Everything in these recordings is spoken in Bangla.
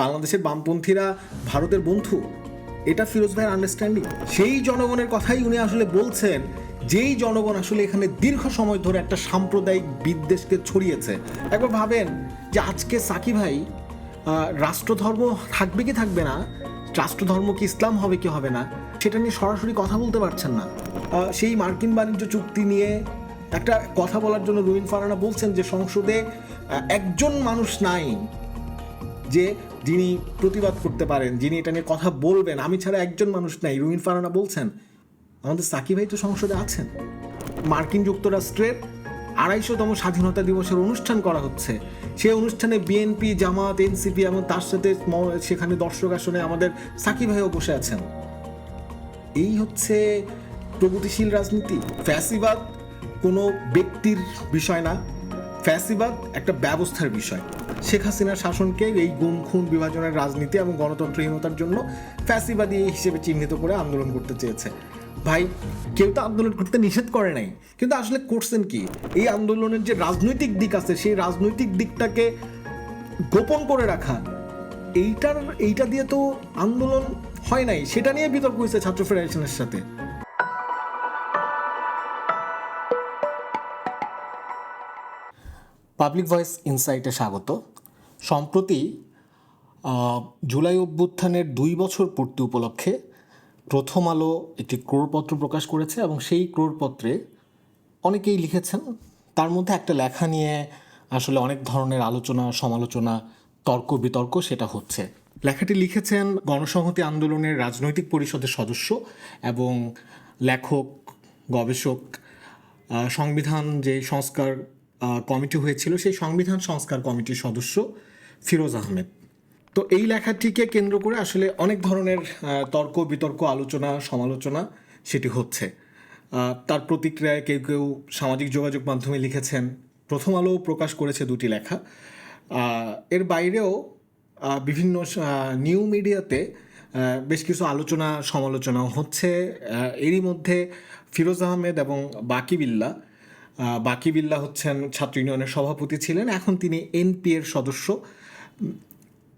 বাংলাদেশের বামপন্থীরা ভারতের বন্ধু, এটা ফিরোজ ভাইয়ের আন্ডারস্ট্যান্ডিং। সেই জনগণের কথাই উনি আসলে বলছেন, যেই জনগণ আসলে এখানে দীর্ঘ সময় ধরে একটা সাম্প্রদায়িক বিদ্বেষকে ছড়িয়েছে। একবার ভাবেন যে আজকে সাকি ভাই রাষ্ট্রধর্ম থাকবে কি থাকবে না, রাষ্ট্রধর্ম কি ইসলাম হবে কি হবে না, সেটা নিয়ে সরাসরি কথা বলতে পারছেন না। সেই মার্কিন বাণিজ্য চুক্তি নিয়ে একটা কথা বলার জন্য রুমিন ফারহানা বলছেন যে সংসদে একজন মানুষ নাই যে যিনি প্রতিবাদ করতে পারেন, যিনি এটা নিয়ে কথা বলবেন, আমি ছাড়া একজন মানুষ নাই। রুমিন ফারহানা বলছেন আমাদের সাকি ভাই তো সংসদে আছেন। মার্কিন যুক্তরাষ্ট্রের ২৫০তম স্বাধীনতা দিবসের অনুষ্ঠান করা হচ্ছে, সেই অনুষ্ঠানে বিএনপি, জামাত, এনসিপি এবং তার সাথে সেখানে দর্শক আসনে আমাদের সাকি ভাইও বসে আছেন। এই হচ্ছে প্রগতিশীল রাজনীতি। ফ্যাসিবাদ কোনো ব্যক্তির বিষয় না, ফ্যাসিবাদ একটা ব্যবস্থার বিষয়। শেখ হাসিনার শাসনকে এই গুম খুন বিভাজনের রাজনীতি এবং গণতন্ত্রহীনতার জন্য ফ্যাসিবাদী হিসেবে চিহ্নিত করে আন্দোলন করতে চেয়েছে। ভাই, কেউ তো আন্দোলন করতে নিষেধ করে নাই, কিন্তু আসলে করছেন কি? এই আন্দোলনের যে রাজনৈতিক দিক আছে, সেই রাজনৈতিক দিকটাকে গোপন করে রাখা, এইটা দিয়ে তো আন্দোলন হয় নাই। সেটা নিয়ে বিতর্ক হয়েছে ছাত্র ফেডারেশনের সাথে। পাবলিক ভয়েস ইনসাইটে স্বাগত। সম্প্রতি জুলাই অভ্যুত্থানের 2 বছর পূর্তি উপলক্ষে প্রথম আলো একটি ক্রোড়পত্র প্রকাশ করেছে এবং সেই ক্রোড়পত্রে অনেকেই লিখেছেন। তার মধ্যে একটা লেখা নিয়ে আসলে অনেক ধরনের আলোচনা, সমালোচনা, তর্ক বিতর্ক সেটা হচ্ছে। লেখাটি লিখেছেন গণসংহতি আন্দোলনের রাজনৈতিক পরিষদের সদস্য এবং লেখক, গবেষক, সংবিধান যে সংস্কার কমিটি হয়েছিল সেই সংবিধান সংস্কার কমিটির সদস্য ফিরোজ আহমেদ। তো এই লেখাটিকে কেন্দ্র করে আসলে অনেক ধরনের তর্ক বিতর্ক, আলোচনা, সমালোচনা সেটি হচ্ছে। তার প্রতিক্রিয়ায় কেউ কেউ সামাজিক যোগাযোগ মাধ্যমে লিখেছেন। প্রথম আলো প্রকাশ করেছে 2টি লেখা। এর বাইরেও বিভিন্ন নিউ মিডিয়াতে বেশ কিছু আলোচনা সমালোচনাও হচ্ছে। এরই মধ্যে ফিরোজ আহমেদ এবং বাকি বিল্লাহ হচ্ছেন ছাত্র ইউনিয়নের সভাপতি ছিলেন, এখন তিনি এনপি এর সদস্য।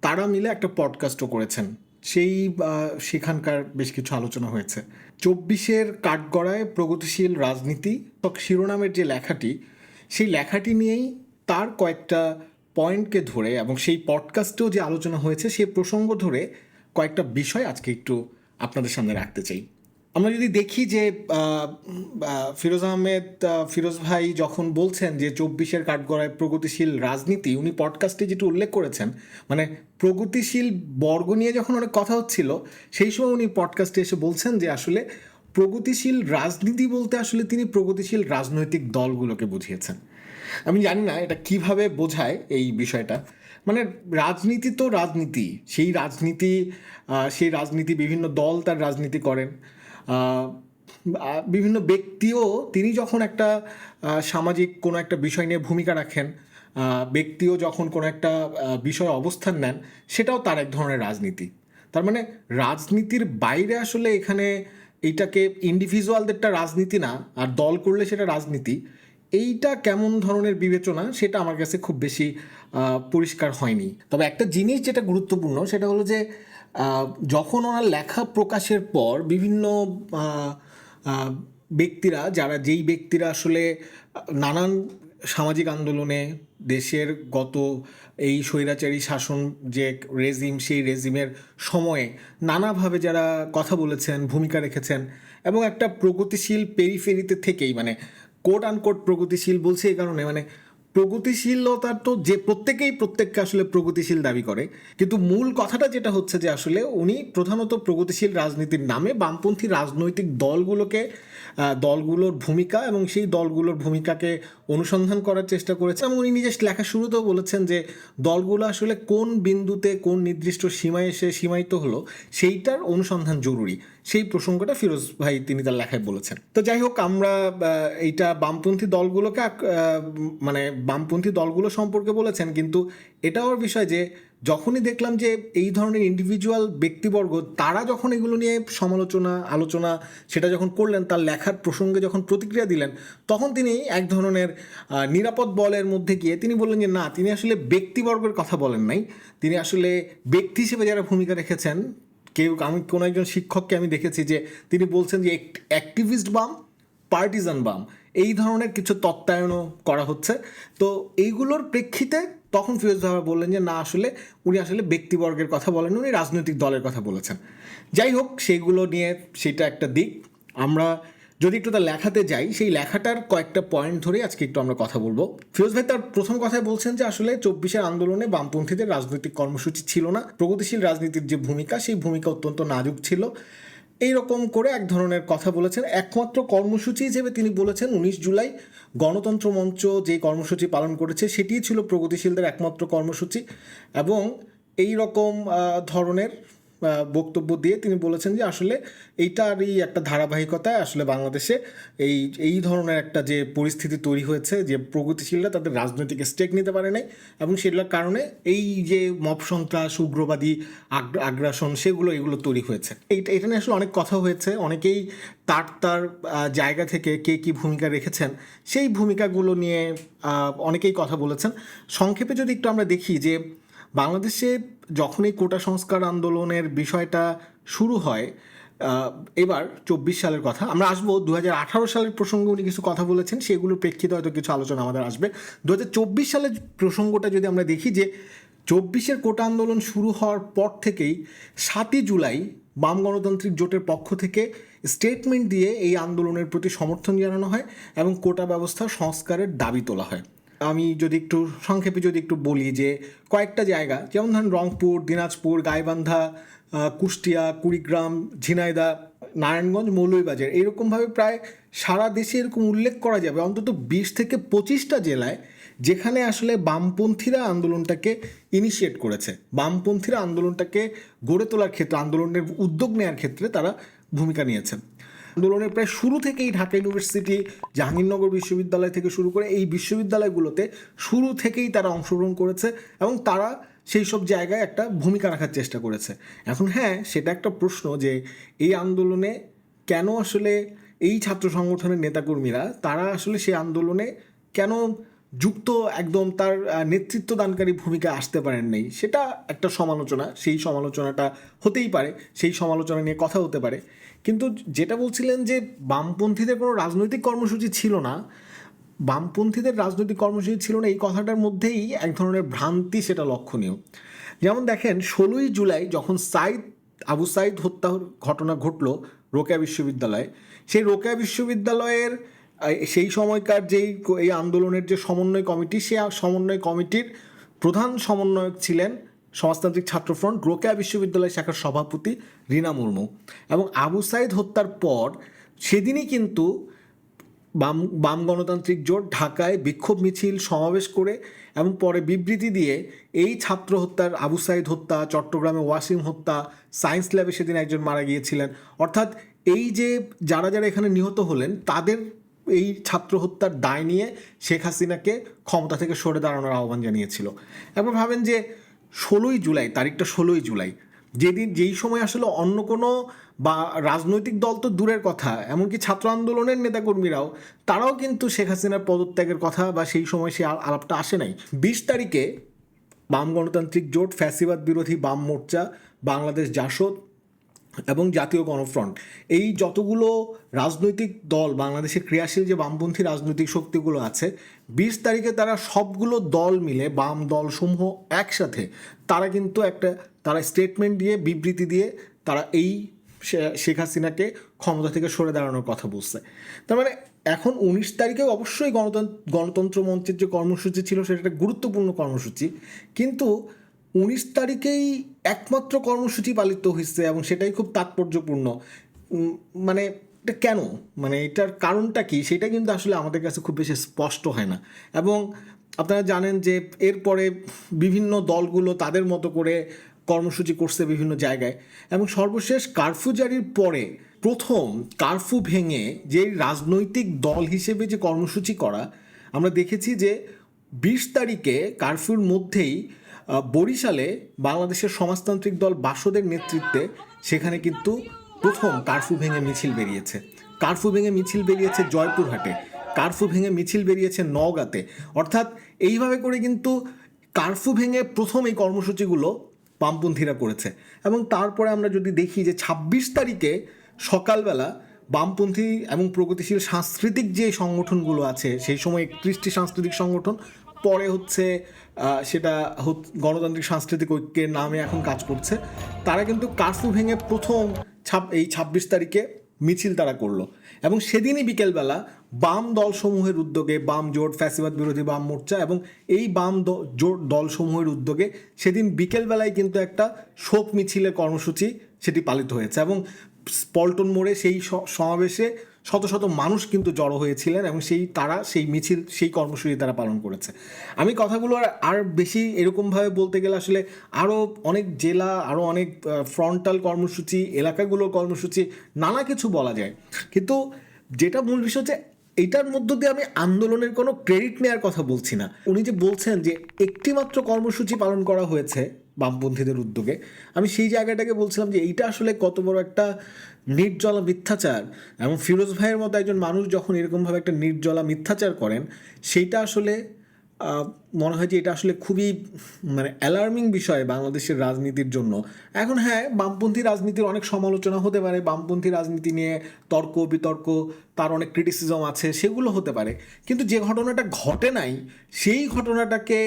তারা মিলে একটা পডকাস্টও করেছেন, সেখানকার বেশ কিছু আলোচনা হয়েছে। 24-এর কাঠগড়ায় প্রগতিশীল রাজনীতি শিরোনামের যে লেখাটি, সেই লেখাটি নিয়েই তার কয়েকটা পয়েন্টকে ধরে এবং সেই পডকাস্টেও যে আলোচনা হয়েছে সেই প্রসঙ্গ ধরে কয়েকটা বিষয় আজকে একটু আপনাদের সামনে রাখতে চাই। আমরা যদি দেখি যে ফিরোজ ভাই যখন বলছেন যে 24-এর কাঠগড়ায় প্রগতিশীল রাজনীতি, উনি পডকাস্টে যেটা উল্লেখ করেছেন, মানে প্রগতিশীল বর্গ নিয়ে যখন অনেক কথা হচ্ছিল, সেই সময় উনি পডকাস্টে এসে বলছেন যে আসলে প্রগতিশীল রাজনীতি বলতে আসলে তিনি প্রগতিশীল রাজনৈতিক দলগুলোকে বুঝিয়েছেন। আমি জানি না এটা কিভাবে বোঝায় এই বিষয়টা। মানে রাজনীতি তো রাজনীতি, সেই রাজনীতি বিভিন্ন দল তার রাজনীতি করেন, বিভিন্ন ব্যক্তিও তিনি যখন একটা সামাজিক কোনো একটা বিষয় নিয়ে ভূমিকা রাখেন, ব্যক্তিও যখন কোনো একটা বিষয়ে অবস্থান নেন, সেটাও তার এক ধরনের রাজনীতি। তার মানে রাজনীতির বাইরে আসলে এখানে এইটাকে ইন্ডিভিজুয়ালদেরটা রাজনীতি না, আর দল করলে সেটা রাজনীতি, এইটা কেমন ধরনের বিবেচনা সেটা আমার কাছে খুব বেশি পরিষ্কার হয়নি। তবে একটা জিনিস যেটা গুরুত্বপূর্ণ সেটা হলো যে যখন ওনার লেখা প্রকাশের পর বিভিন্ন ব্যক্তিরা, যেই ব্যক্তিরা আসলে নানান সামাজিক আন্দোলনে দেশের গত এই স্বৈরাচারী শাসন যে রেজিম, সেই রেজিমের সময়ে নানাভাবে যারা কথা বলেছেন, ভূমিকা রেখেছেন এবং একটা প্রগতিশীল পেরিফেরিতে থেকেই, মানে কোট আনকোট প্রগতিশীল বলছে এই কারণে, মানে প্রগতিশীলতার তো যে প্রত্যেককে আসলে প্রগতিশীল দাবি করে, কিন্তু মূল কথাটা যেটা হচ্ছে যে আসলে উনি প্রধানত প্রগতিশীল রাজনীতির নামে বামপন্থী রাজনৈতিক দলগুলোর ভূমিকা এবং সেই দলগুলোর ভূমিকাকে অনুসন্ধান করার চেষ্টা করেছেন। এবং উনি নিজে লেখা শুরুতেও বলেছেন যে দলগুলো আসলে কোন বিন্দুতে কোন নির্দিষ্ট সীমায় এসে সীমায়িত হলো সেইটার অনুসন্ধান জরুরি। সেই প্রসঙ্গটা ফিরোজ ভাই তিনি তার লেখায় বলেছেন। তো যাই হোক, আমরা এইটা বামপন্থী দলগুলো সম্পর্কে বলেছেন, কিন্তু এটাও বিষয় যে যখনই দেখলাম যে এই ধরনের ইন্ডিভিজুয়াল ব্যক্তিবর্গ তারা যখন এগুলো নিয়ে আলোচনা সেটা যখন করলেন, তার লেখার প্রসঙ্গে যখন প্রতিক্রিয়া দিলেন, তখন তিনি এক ধরনের নিরাপদ বলের মধ্যে গিয়ে তিনি বললেন যে না, তিনি আসলে ব্যক্তিবর্গের কথা বলেন নাই, তিনি আসলে ব্যক্তি হিসেবে যারা ভূমিকা রেখেছেন, আমি কোনো একজন শিক্ষককে আমি দেখেছি যে তিনি বলছেন যে অ্যাক্টিভিস্ট বাম, পার্টিজান বাম, এই ধরনের কিছু তত্ত্বায়নও করা হচ্ছে। তো এইগুলোর প্রেক্ষিতে তখন ফিরোজ ভাইয়া বললেন যে না, আসলে উনি আসলে ব্যক্তিবর্গের কথা বলেন, উনি রাজনৈতিক দলের কথা বলেছেন। যাই হোক, সেইগুলো নিয়ে সেটা একটা দিক। আমরা যদি একটু তার লেখাতে যাই, সেই লেখাটার কয়েকটা পয়েন্ট ধরে আজকে একটু আমরা কথা বলবো। ফিরোজ ভাই তার প্রথম কথায় বলছেন যে আসলে 24-এর আন্দোলনে বামপন্থীদের রাজনৈতিক কর্মসূচি ছিল না, প্রগতিশীল রাজনীতির যে ভূমিকা, সেই ভূমিকা অত্যন্ত নাজুক ছিল, এইরকম করে এক ধরনের কথা বলেছেন। একমাত্র কর্মসূচি হিসেবে তিনি বলেছেন 19 জুলাই গণতন্ত্র মঞ্চ যে কর্মসূচি পালন করেছে সেটিই ছিল প্রগতিশীলদের একমাত্র কর্মসূচি, এবং এই রকম ধরনের বক্তব্য দিয়ে তিনি বলেছেন যে আসলে এইটারই একটা ধারাবাহিকতায় আসলে বাংলাদেশে এই ধরনের একটা যে পরিস্থিতি তৈরি হয়েছে, যে প্রগতিশীলরা তাদের রাজনৈতিক স্টেক নিতে পারে নাই, এবং সেগুলোর কারণে এই যে মব সন্ত্রাস, উগ্রবাদী আগ্রাসন, এগুলো তৈরি হয়েছে। এটা নিয়ে আসলে অনেক কথা হয়েছে, অনেকেই তার জায়গা থেকে কে কী ভূমিকা রেখেছেন সেই ভূমিকাগুলো নিয়ে অনেকেই কথা বলেছেন। সংক্ষেপে যদি একটু আমরা দেখি যে বাংলাদেশে যখন এই কোটা সংস্কার আন্দোলনের বিষয়টা শুরু হয়, এবার 24 সালের কথা আমরা আসবো, 2018 সালের প্রসঙ্গে উনি কিছু কথা বলেছেন, সেগুলোর প্রেক্ষিতে হয়তো কিছু আলোচনা আমাদের আসবে। 2024 সালের প্রসঙ্গটা যদি আমরা দেখি, যে 24-এর কোটা আন্দোলন শুরু হওয়ার পর থেকেই 7ই জুলাই বাম গণতান্ত্রিক জোটের পক্ষ থেকে স্টেটমেন্ট দিয়ে এই আন্দোলনের প্রতি সমর্থন জানানো হয় এবং কোটা ব্যবস্থা সংস্কারের দাবি তোলা হয়। আমি যদি একটু সংক্ষেপে বলি যে কয়েকটা জায়গা, যেমন ধরেন রংপুর, দিনাজপুর, গাইবান্ধা, কুষ্টিয়া, কুড়িগ্রাম, ঝিনাইদহ, নারায়ণগঞ্জ, মৌলভীবাজার, এইরকমভাবে প্রায় সারা দেশে এরকম উল্লেখ করা যাবে অন্তত 20 থেকে 25টা জেলায় যেখানে আসলে বামপন্থীরা আন্দোলনটাকে ইনিশিয়েট করেছে, বামপন্থীরা আন্দোলনটাকে গড়ে তোলার ক্ষেত্রে, আন্দোলনের উদ্যোগ নেওয়ার ক্ষেত্রে তারা ভূমিকা নিয়েছেন। আন্দোলনের প্রায় শুরু থেকেই ঢাকা ইউনিভার্সিটি, জাহাঙ্গীরনগর বিশ্ববিদ্যালয় থেকে শুরু করে এই বিশ্ববিদ্যালয়গুলোতে শুরু থেকেই তারা অংশগ্রহণ করেছে এবং তারা সেই সব জায়গায় একটা ভূমিকা রাখার চেষ্টা করেছে। এখন হ্যাঁ, সেটা একটা প্রশ্ন যে এই আন্দোলনে কেন আসলে এই ছাত্র সংগঠনের নেতাকর্মীরা তারা আসলে সেই আন্দোলনে কেন যুক্ত একদম তার নেতৃত্বদানকারী ভূমিকা আসতে পারেন নাই, সেটা একটা সমালোচনা, সেই সমালোচনাটা হতেই পারে, সেই সমালোচনা নিয়ে কথা হতে পারে। কিন্তু যেটা বলছিলেন যে বামপন্থীদের কোনো রাজনৈতিক কর্মসূচি ছিল না, বামপন্থীদের রাজনৈতিক কর্মসূচি ছিল না, এই কথাটার মধ্যেই এক ধরনের ভ্রান্তি, সেটা লক্ষণীয়। যেমন দেখেন 16ই জুলাই যখন আবু সাইদ হত্যার ঘটনা ঘটল রোকেয়া বিশ্ববিদ্যালয়ে, সেই রোকেয়া বিশ্ববিদ্যালয়ের সেই সময়কার এই আন্দোলনের যে সমন্বয় কমিটি, সে সমন্বয় কমিটির প্রধান সমন্বয়ক ছিলেন সমাজতান্ত্রিক ছাত্রফ্রন্ট রোকেয়া বিশ্ববিদ্যালয় শাখার সভাপতি রীনা মুর্মু। এবং আবু সাইদ হত্যার পর সেদিনই কিন্তু বাম গণতান্ত্রিক জোট ঢাকায় বিক্ষোভ মিছিল সমাবেশ করে এবং পরে বিবৃতি দিয়ে এই ছাত্র হত্যার, আবু সাইদ হত্যা, চট্টগ্রামে ওয়াসিম হত্যা, সায়েন্স ল্যাবে সেদিন একজন মারা গিয়েছিলেন, অর্থাৎ এই যে যারা এখানে নিহত হলেন তাদের এই ছাত্র হত্যার দায় নিয়ে শেখ হাসিনাকে ক্ষমতা থেকে সরে দাঁড়ানোর আহ্বান জানিয়েছিল। একবার ভাবেন যে 16ই জুলাই, তারিখটা 16ই জুলাই, যেই সময় আসলে অন্য কোনো বা রাজনৈতিক দল তো দূরের কথা, এমনকি ছাত্র আন্দোলনের নেতাকর্মীরাও তারাও কিন্তু শেখ হাসিনার পদত্যাগের কথা বা সেই সময় সে আলাপটা আসে নাই। 20 তারিখে বাম গণতান্ত্রিক জোট, ফ্যাসিবাদ বিরোধী বাম মোর্চা, বাংলাদেশ জাসদ এবং জাতীয় গণফ্রন্ট, এই যতগুলো রাজনৈতিক দল, বাংলাদেশের ক্রিয়াশীল যে বামপন্থী রাজনৈতিক শক্তিগুলো আছে, 20 তারিখে তারা সবগুলো দল মিলে, বাম দলসমূহ একসাথে তারা কিন্তু তারা স্টেটমেন্ট দিয়ে, বিবৃতি দিয়ে তারা এই শেখ হাসিনাকে ক্ষমতা থেকে সরে দাঁড়ানোর কথা বলছে। তার মানে এখন 19 তারিখে অবশ্যই গণতন্ত্র মঞ্চের যে কর্মসূচি ছিল সেটা একটা গুরুত্বপূর্ণ কর্মসূচি, কিন্তু 19 তারিখেই একমাত্র কর্মসূচি পালিত হয়েছে এবং সেটাই খুব তাৎপর্যপূর্ণ। মানে এটা কেন, মানে এটার কারণটা কি, সেটা কিন্তু আসলে আমাদের কাছে খুব বেশি স্পষ্ট হয় না। এবং আপনারা জানেন যে এরপরে বিভিন্ন দলগুলো তাদের মতো করে কর্মসূচি করছে বিভিন্ন জায়গায়, এবং সর্বশেষ কারফিউ জারির পরে প্রথম কারফিউ ভেঙে যে রাজনৈতিক দল হিসেবে যে কর্মসূচি করা, আমরা দেখেছি যে 20 তারিখে কারফিউর মধ্যেই বরিশালে বাংলাদেশের সমাজতান্ত্রিক দল বাসদের নেতৃত্বে সেখানে কিন্তু প্রথম কারফিউ ভেঙে মিছিল বেরিয়েছে। কারফিউ ভেঙে মিছিল বেরিয়েছে জয়পুরহাটে, কারফিউ ভেঙে মিছিল বেরিয়েছে নওগাঁতে। অর্থাৎ এইভাবে করে কিন্তু কারফিউ ভেঙে প্রথম এই কর্মসূচিগুলো বামপন্থীরা করেছে। এবং তারপরে আমরা যদি দেখি যে ২৬ তারিখে সকালবেলা বামপন্থী এবং প্রগতিশীল সাংস্কৃতিক যে সংগঠনগুলো আছে, সেই সময় ৩১টি সাংস্কৃতিক সংগঠন, পরে হচ্ছে সেটা গণতান্ত্রিক সাংস্কৃতিক ঐক্যের নামে এখন কাজ করছে, তারা কিন্তু কারফিউ ভেঙে প্রথম এই ২৬ তারিখে মিছিল তারা করলো। এবং সেদিনই বিকেলবেলা বাম দলসমূহের উদ্যোগে, বাম জোট, ফ্যাসিবাদ বিরোধী বাম মোর্চা এবং এই বাম জোট দলসমূহের উদ্যোগে সেদিন বিকেলবেলায় কিন্তু একটা শোক মিছিলের কর্মসূচি সেটি পালিত হয়েছে। এবং পল্টন মোড়ে সেই সমাবেশে শত শত মানুষ কিন্তু জড়ো হয়েছিলেন এবং সেই মিছিল, সেই কর্মসূচি তারা পালন করেছে। আমি কথাগুলো আর বেশি এরকমভাবে বলতে গেলে আসলে আরও অনেক জেলা, আরও অনেক ফ্রন্টাল কর্মসূচি, এলাকাগুলোর কর্মসূচি, নানা কিছু বলা যায়। কিন্তু যেটা মূল বিষয় হচ্ছে, এইটার মধ্য দিয়ে আমি আন্দোলনের কোনো ক্রেডিট নেওয়ার কথা বলছি না। উনি যে বলছেন যে একটিমাত্র কর্মসূচি পালন করা হয়েছে বামপন্থীদের উদ্যোগে, আমি সেই জায়গাটাকে বলছিলাম যে এইটা আসলে কত বড় একটা নির্জলা মিথ্যাচার। এবং ফিরোজ ভাইয়ের মতো একজন মানুষ যখন এরকমভাবে একটা নির্জলা মিথ্যাচার করেন, সেইটা আসলে মনে হয় যে এটা আসলে খুবই অ্যালার্মিং বিষয় বাংলাদেশের রাজনীতির জন্য। এখন হ্যাঁ, বামপন্থী রাজনীতির অনেক সমালোচনা হতে পারে, বামপন্থী রাজনীতি নিয়ে তর্ক বিতর্ক, তার অনেক ক্রিটিসিজম আছে, সেগুলো হতে পারে। কিন্তু যে ঘটনাটা ঘটে নাই, সেই ঘটনাটাকে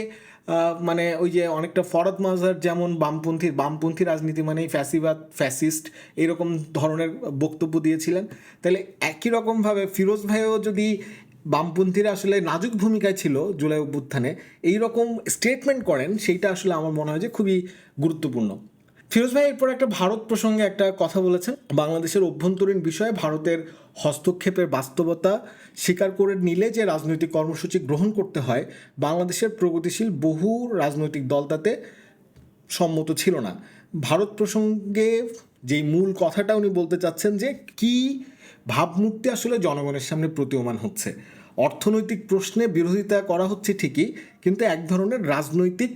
ওই যে অনেকটা ফরদ মাজহার যেমন বামপন্থী রাজনীতি মানেই ফ্যাসিবাদ, ফ্যাসিস্ট, এরকম ধরনের বক্তব্য দিয়েছিলেন, তাহলে একই রকমভাবে ফিরোজ ভাইও যদি বামপন্থীরা আসলে নাজুক ভূমিকায় ছিল জুলাই অভ্যুত্থানে, এইরকম স্টেটমেন্ট করেন, সেইটা আসলে আমার মনে হয় যে খুবই গুরুত্বপূর্ণ। ফিরোজ ভাই এরপর একটা ভারত প্রসঙ্গে একটা কথা বলেছেন। বাংলাদেশের অভ্যন্তরীণ বিষয়ে ভারতের হস্তক্ষেপের বাস্তবতা স্বীকার করে নিলে যে রাজনৈতিক কর্মসূচি গ্রহণ করতে হয়, বাংলাদেশের প্রগতিশীল বহু রাজনৈতিক দল তাতে সম্মত ছিল না। ভারত প্রসঙ্গে যেই মূল কথাটা উনি বলতে চাচ্ছেন যে কি ভাবমূর্তি আসলে জনগণের সামনে প্রতীয়মান হচ্ছে। অর্থনৈতিক প্রশ্নে বিরোধিতা করা হচ্ছে ঠিকই, কিন্তু এক ধরনের রাজনৈতিক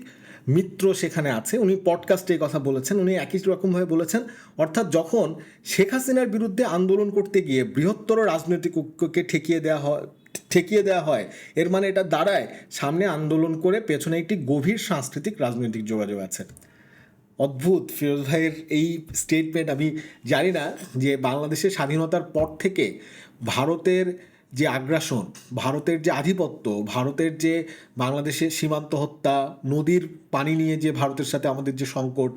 মিত্র সেখানে আছে। উনি পডকাস্টে এই কথা বলেছেন, উনি একই রকমভাবে বলেছেন। অর্থাৎ যখন শেখ হাসিনার বিরুদ্ধে আন্দোলন করতে গিয়ে বৃহত্তর রাজনৈতিক ঐক্যকে ঠেকিয়ে দেওয়া হয়, এর মানে এটা দাঁড়ায় সামনে আন্দোলন করে পেছনে একটি গভীর সাংস্কৃতিক রাজনৈতিক যোগাযোগ আছে। অদ্ভুত ফিরোজ ভাইয়ের এই স্টেটমেন্ট। আমি জানি না যে বাংলাদেশের স্বাধীনতার পর থেকে ভারতের যে আগ্রাসন, ভারতের যে আধিপত্য, ভারতের যে বাংলাদেশের সীমান্ত হত্যা, নদীর পানি নিয়ে যে ভারতের সাথে আমাদের যে সংকট,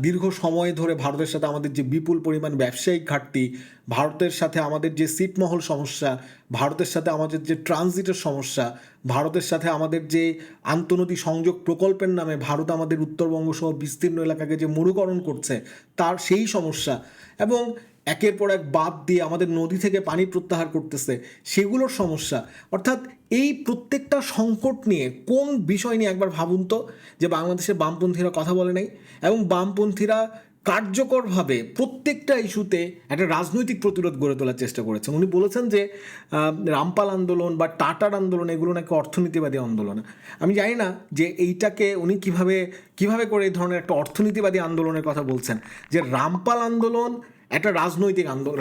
দীর্ঘ সময় ধরে ভারতের সাথে আমাদের যে বিপুল পরিমাণ ব্যবসায়িক ঘাটতি, ভারতের সাথে আমাদের যে ছিটমহল সমস্যা, ভারতের সাথে আমাদের যে ট্রানজিটের সমস্যা, ভারতের সাথে আমাদের যে আন্তঃনদী সংযোগ প্রকল্পের নামে ভারত আমাদের উত্তরবঙ্গ সহ বিস্তীর্ণ এলাকাকে যে মরুকরণ করছে, তার সেই সমস্যা, এবং একের পর এক বাঁধ দিয়ে আমাদের নদী থেকে পানি প্রত্যাহার করতেছে, সেগুলোর সমস্যা। অর্থাৎ এই প্রত্যেকটা সংকট নিয়ে কোন বিষয় নিয়ে একবার ভাবুন তো, যে বাংলাদেশের বামপন্থীরা কথা বলে নাই এবং বামপন্থীরা কার্যকরভাবে প্রত্যেকটা ইস্যুতে একটা রাজনৈতিক প্রতিরোধ গড়ে তোলার চেষ্টা করেছেন। উনি বলেছেন যে রামপাল আন্দোলন বা টাটার আন্দোলন এগুলো নাকি অর্থনীতিবাদী আন্দোলন। আমি জানি না যে এইটাকে উনি কিভাবে করে এই ধরনের একটা অর্থনীতিবাদী আন্দোলনের কথা বলছেন। যে রামপাল আন্দোলন একটা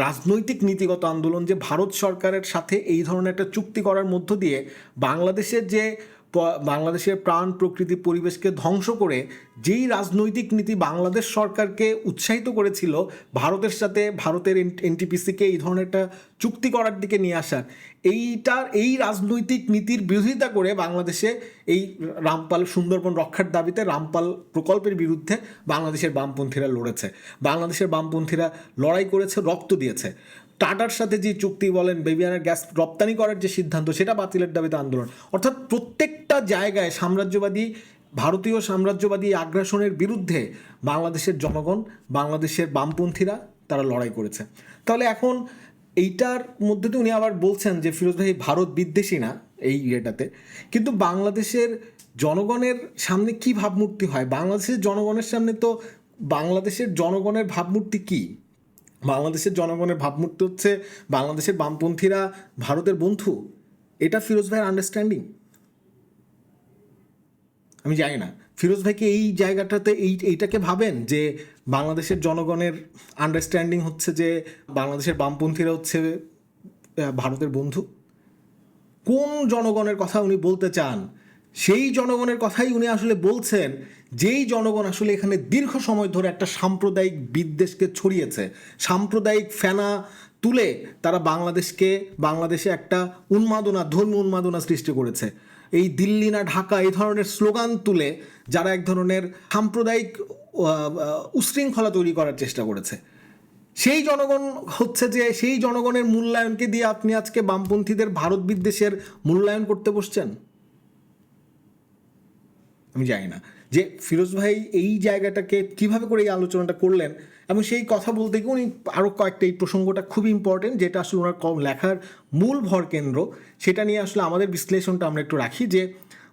রাজনৈতিক নীতিগত আন্দোলন, যে ভারত সরকারের সাথে এই ধরনের একটা চুক্তি করার মধ্য দিয়ে বাংলাদেশের প্রাণ, প্রকৃতি, পরিবেশকে ধ্বংস করে যেই রাজনৈতিক নীতি বাংলাদেশ সরকারকে উৎসাহিত করেছিল ভারতের সাথে, ভারতের এনটিপিসিকে এই ধরনের একটা চুক্তি করার দিকে নিয়ে আসার, এই রাজনৈতিক নীতির বিরোধিতা করে বাংলাদেশে এই রামপাল, সুন্দরবন রক্ষার দাবিতে রামপাল প্রকল্পের বিরুদ্ধে বাংলাদেশের বামপন্থীরা লড়েছে। বাংলাদেশের বামপন্থীরা লড়াই করেছে, রক্ত দিয়েছে। টাটার সাথে যে চুক্তি বলেন, বেবিয়ানের গ্যাস রপ্তানি করার যে সিদ্ধান্ত, সেটা বাতিলের দাবিতে আন্দোলন। অর্থাৎ প্রত্যেকটা জায়গায় ভারতীয় সাম্রাজ্যবাদী আগ্রাসনের বিরুদ্ধে বাংলাদেশের জনগণ, বাংলাদেশের বামপন্থীরা তারা লড়াই করেছে। তাহলে এখন এইটার মধ্যে তো উনি আবার বলছেন যে ফিরোজ ভাই ভারত বিদ্বেষী না এই ইয়েটাতে, কিন্তু বাংলাদেশের জনগণের সামনে কি ভাবমূর্তি হয়? বাংলাদেশের জনগণের সামনে তো বাংলাদেশের জনগণের ভাবমূর্তি কি? বাংলাদেশের জনগণের ভাবমূর্তি হচ্ছে বাংলাদেশের বামপন্থীরা ভারতের বন্ধু। এটা ফিরোজ ভাইয়ের আন্ডারস্ট্যান্ডিং? আমি জানি না। ফিরোজ ভাইকে এই জায়গাটাতে এইটাকে ভাবেন যে বাংলাদেশের জনগণের আন্ডারস্ট্যান্ডিং হচ্ছে যে বাংলাদেশের বামপন্থীরা হচ্ছে ভারতের বন্ধু? কোন জনগণের কথা উনি বলতে চান? সেই জনগণের কথাই উনি আসলে বলছেন, যেই জনগণ আসলে এখানে দীর্ঘ সময় ধরে একটা সাম্প্রদায়িক বিদ্বেষকে ছড়িয়েছে, সাম্প্রদায়িক ফেনা তুলে তারা বাংলাদেশে একটা ধর্মীয় উন্মাদনা সৃষ্টি করেছে। এই দিল্লি না ঢাকা এই ধরনের স্লোগান তুলে যারা এক ধরনের সাম্প্রদায়িক উশৃঙ্খলা তৈরি করার চেষ্টা করেছে, সেই জনগণ হচ্ছে যে সেই জনগণের মূল্যায়নকে দিয়ে আপনি আজকে বামপন্থীদের ভারত বিদ্বেষের মূল্যায়ন করতে বসছেন। আমি জানি না যে ফিরোজ ভাই এই জায়গাটাকে কিভাবে করে এই আলোচনাটা করলেন, এবং সেই কথা বলতে গিয়ে উনি আরও কয়েকটা, এই প্রসঙ্গটা খুবই ইম্পর্টেন্ট, যেটা আসলে ওনার লেখার মূল ভরকেন্দ্র, সেটা নিয়ে আসলে আমাদের বিশ্লেষণটা আমরা একটু রাখি। যে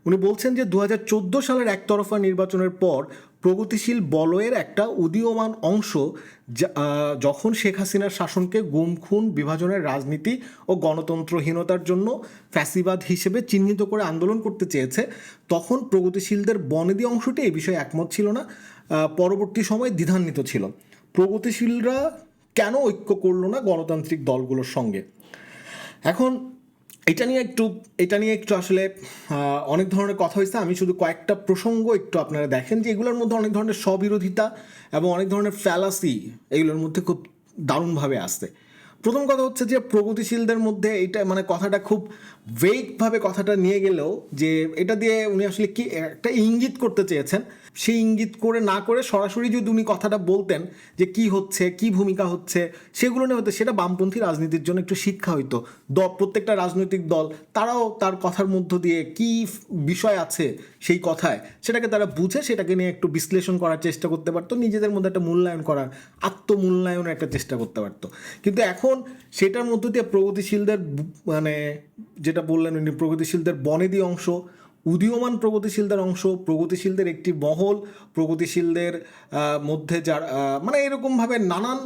উনি বলছেন যে 2014 সালের একতরফা নির্বাচনের পর প্রগতিশীল বলয়ের একটা উদীয়মান অংশ যখন শেখ হাসিনার শাসনকে গুম খুন, বিভাজনের রাজনীতি ও গণতন্ত্রহীনতার জন্য ফ্যাসিবাদ হিসেবে চিহ্নিত করে আন্দোলন করতে চেয়েছে, তখন প্রগতিশীলদের বনেদি অংশটি এই বিষয়ে একমত ছিল না, পরবর্তী সময়ে দ্বিধান্বিত ছিল। প্রগতিশীলরা কেন ঐক্য করল না গণতান্ত্রিক দলগুলোর সঙ্গে? এখন এটা নিয়ে একটু আসলে অনেক ধরনের কথা হয়েছে। আমি শুধু কয়েকটা প্রসঙ্গ একটু আপনারা দেখেন যে এগুলোর মধ্যে অনেক ধরনের স্ববিরোধিতা এবং অনেক ধরনের ফ্যালাসি এগুলোর মধ্যে খুব দারুণভাবে আসছে। প্রথম কথা হচ্ছে যে প্রগতিশীলদের মধ্যে এইটা মানে কথাটা খুব ভেগভাবে কথাটা নিয়ে গেলেও যে এটা দিয়ে উনি আসলে কি একটা ইঙ্গিত করতে চেয়েছেন, সেই ইঙ্গিত করে না করে সরাসরি যদি উনি কথাটা বলতেন যে কি হচ্ছে, কি ভূমিকা হচ্ছে, সেগুলো নিয়ে হতো, সেটা বামপন্থী রাজনীতির জন্য একটু শিক্ষা হইতো। প্রত্যেকটা রাজনৈতিক দল তারাও তার কথার মধ্য দিয়ে কি বিষয় আছে সেই কথায়, সেটাকে তারা বুঝে সেটাকে নিয়ে একটু বিশ্লেষণ করার চেষ্টা করতে পারতো, নিজেদের মধ্যে একটা মূল্যায়ন করার, আত্মমূল্যায়নের একটা চেষ্টা করতে পারতো। কিন্তু এখন সেটার মধ্য দিয়ে প্রগতিশীলদের মানে যেটা বললেন উনি, প্রগতিশীলদের বনেদি অংশ, উদীয়মান প্রগতিশীলদের অংশ, প্রগতিশীলদের একটি মহল, প্রগতিশীলদের মধ্যে যার মানে এরকমভাবে নানান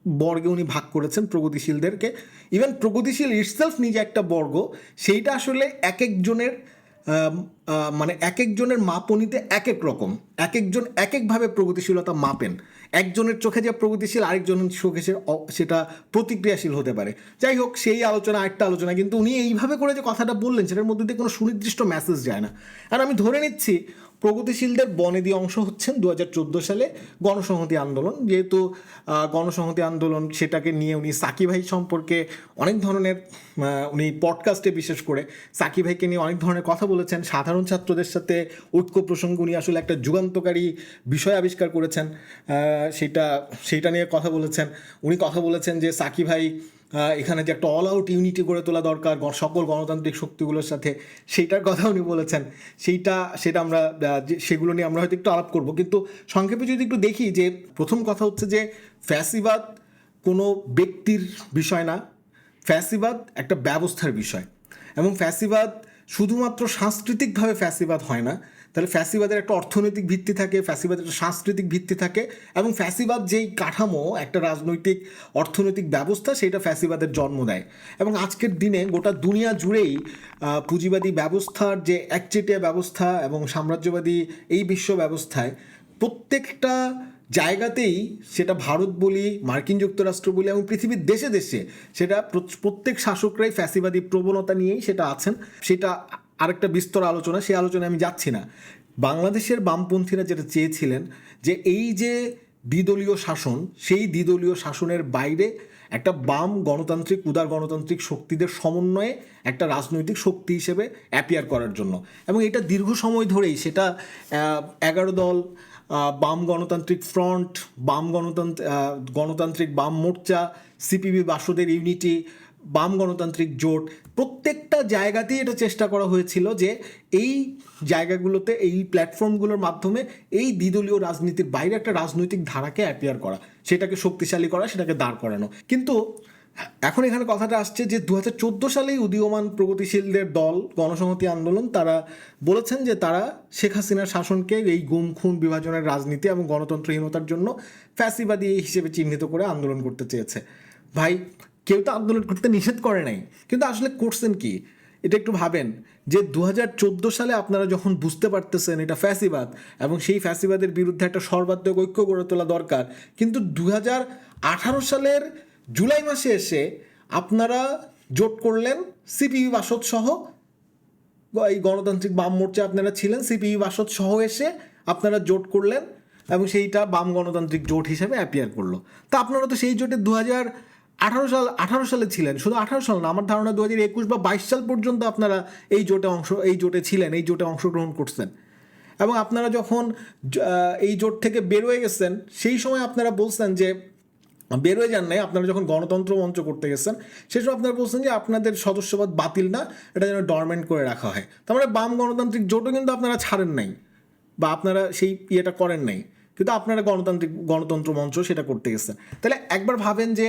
বর্গে উনি ভাগ করেছেন প্রগতিশীলদেরকে। ইভেন প্রগতিশীল ইটসেলফ নিজে একটা বর্গ, সেইটা আসলে এক একজনের মানে এক একজনের মাপনীতে এক এক রকম, এক একজন এক একভাবে প্রগতিশীলতা মাপেন। একজনের চোখে যে প্রগতিশীল, আরেকজনের চোখে সেটা প্রতিক্রিয়াশীল হতে পারে। যাই হোক, সেই আলোচনা একটা আলোচনা, কিন্তু উনি এইভাবে করে যে কথাটা বললেন সেটার মধ্যে দিয়ে কোনো সুনির্দিষ্ট মেসেজ যায় না। আর আমি ধরে নিচ্ছি প্রগতিশীলদের বনেদি অংশ হচ্ছেন 2014 সালে গণসংহতি আন্দোলন। যেহেতু গণসংহতি আন্দোলন, সেটাকে নিয়ে উনি সাকি ভাই সম্পর্কে অনেক ধরনের, উনি পডকাস্টে বিশেষ করে সাকি ভাইকে নিয়ে অনেক ধরনের কথা বলেছেন। সাধারণ ছাত্রদের সাথে ঐক্য প্রসঙ্গে উনি আসলে একটা যুগান্তকারী বিষয় আবিষ্কার করেছেন, সেইটা নিয়ে কথা বলেছেন। উনি কথা বলেছেন যে সাকি ভাই এখানে যে একটা অল আউট ইউনিটি গড়ে তোলা দরকার সকল গণতান্ত্রিক শক্তিগুলোর সাথে, সেইটার কথা উনি বলেছেন। সেটা আমরা সেগুলো নিয়ে আমরা হয়তো একটু আলাপ করব। কিন্তু সংক্ষেপে যদি একটু দেখি, যে প্রথম কথা হচ্ছে যে ফ্যাসিবাদ কোনো ব্যক্তির বিষয় না, ফ্যাসিবাদ একটা ব্যবস্থার বিষয়। এবং ফ্যাসিবাদ শুধুমাত্র সাংস্কৃতিকভাবে ফ্যাসিবাদ হয় না, তাহলে ফ্যাসিবাদের একটা অর্থনৈতিক ভিত্তি থাকে, ফ্যাসিবাদের একটা সাংস্কৃতিক ভিত্তি থাকে, এবং ফ্যাসিবাদ যেই কাঠামো, একটা রাজনৈতিক অর্থনৈতিক ব্যবস্থা, সেটা ফ্যাসিবাদের জন্ম দেয়। এবং আজকের দিনে গোটা দুনিয়া জুড়েই পুঁজিবাদী ব্যবস্থার যে একচেটিয়া ব্যবস্থা এবং সাম্রাজ্যবাদী এই বিশ্ব ব্যবস্থায় প্রত্যেকটা জায়গাতেই, সেটা ভারত বলি, মার্কিন যুক্তরাষ্ট্র বলি, এবং পৃথিবীর দেশে দেশে সেটা প্রত্যেক শাসকরাই ফ্যাসিবাদী প্রবণতা নিয়েই সেটা আছেন। সেটা আরেকটা বিস্তর আলোচনা, সেই আলোচনায় আমি যাচ্ছি না। বাংলাদেশের বামপন্থীরা যেটা চেয়েছিলেন যে এই যে দ্বিদলীয় শাসন, সেই দ্বিদলীয় শাসনের বাইরে একটা বাম গণতান্ত্রিক, উদার গণতান্ত্রিক শক্তিদের সমন্বয়ে একটা রাজনৈতিক শক্তি হিসেবে অ্যাপিয়ার করার জন্য। এবং এটা দীর্ঘ সময় ধরেই, সেটা 11 দল, বাম গণতান্ত্রিক ফ্রন্ট, গণতান্ত্রিক বাম মোর্চা, সিপিবি বাসদের ইউনিটি, বাম গণতান্ত্রিক জোট, প্রত্যেকটা জায়গাতেই এটা চেষ্টা করা হয়েছিল যে এই জায়গাগুলোতে, এই প্ল্যাটফর্মগুলোর মাধ্যমে এই দ্বিদলীয় রাজনীতির বাইরে একটা রাজনৈতিক ধারাকে অ্যাপিয়ার করা, সেটাকে শক্তিশালী করা, সেটাকে দাঁড় করানো। কিন্তু এখন এখানে কথাটা আসছে যে 2014 সালেই উদীয়মান প্রগতিশীলদের দল গণসংহতি আন্দোলন, তারা বলেছেন যে তারা শেখ হাসিনার শাসনকে এই গুম খুন, বিভাজনের রাজনীতি এবং গণতন্ত্রহীনতার জন্য ফ্যাসিবাদী হিসেবে চিহ্নিত করে আন্দোলন করতে চেয়েছে। ভাই, কেউ তো আন্দোলন করতে নিষেধ করে নাই, কিন্তু আসলে করছেন কি? এটা একটু ভাবেন যে 2014 সালে আপনারা যখন বুঝতে পারতেছেন এটা ফ্যাসিবাদ এবং সেই ফ্যাসিবাদের বিরুদ্ধে একটা সর্বাত্মক ঐক্য গড়ে তোলা দরকার, কিন্তু 2018 সালের জুলাই মাসে এসে আপনারা জোট করলেন সিপিবি বাসদ সহ, এই গণতান্ত্রিক বাম মোর্চা আপনারা ছিলেন, সিপিবি বাসদ সহ এসে আপনারা জোট করলেন এবং সেইটা বাম গণতান্ত্রিক জোট হিসেবে অ্যাপিয়ার করলো। তা আপনারা তো সেই জোটে 2018 সালে ছিলেন, শুধু 18 সাল না, আমার ধারণা 2021 বা 22 সাল পর্যন্ত আপনারা এই জোটে ছিলেন, এই জোটে অংশগ্রহণ করছেন। এবং আপনারা যখন এই জোট থেকে বেরোয় গেছেন সেই সময় আপনারা বলছেন যে, বেরোয় যান নাই, আপনারা যখন গণতন্ত্র মঞ্চ করতে গেছেন সেই সময় আপনারা বলছেন যে আপনাদের সদস্যপদ বাতিল না, এটা যেন ডরমেন্ট করে রাখা হয়। তার মানে বাম গণতান্ত্রিক জোটও কিন্তু আপনারা ছাড়েন নাই বা আপনারা সেই ইয়েটা করেন নাই, কিন্তু আপনারা গণতন্ত্র মঞ্চ সেটা করতে গেছেন। তাহলে একবার ভাবেন যে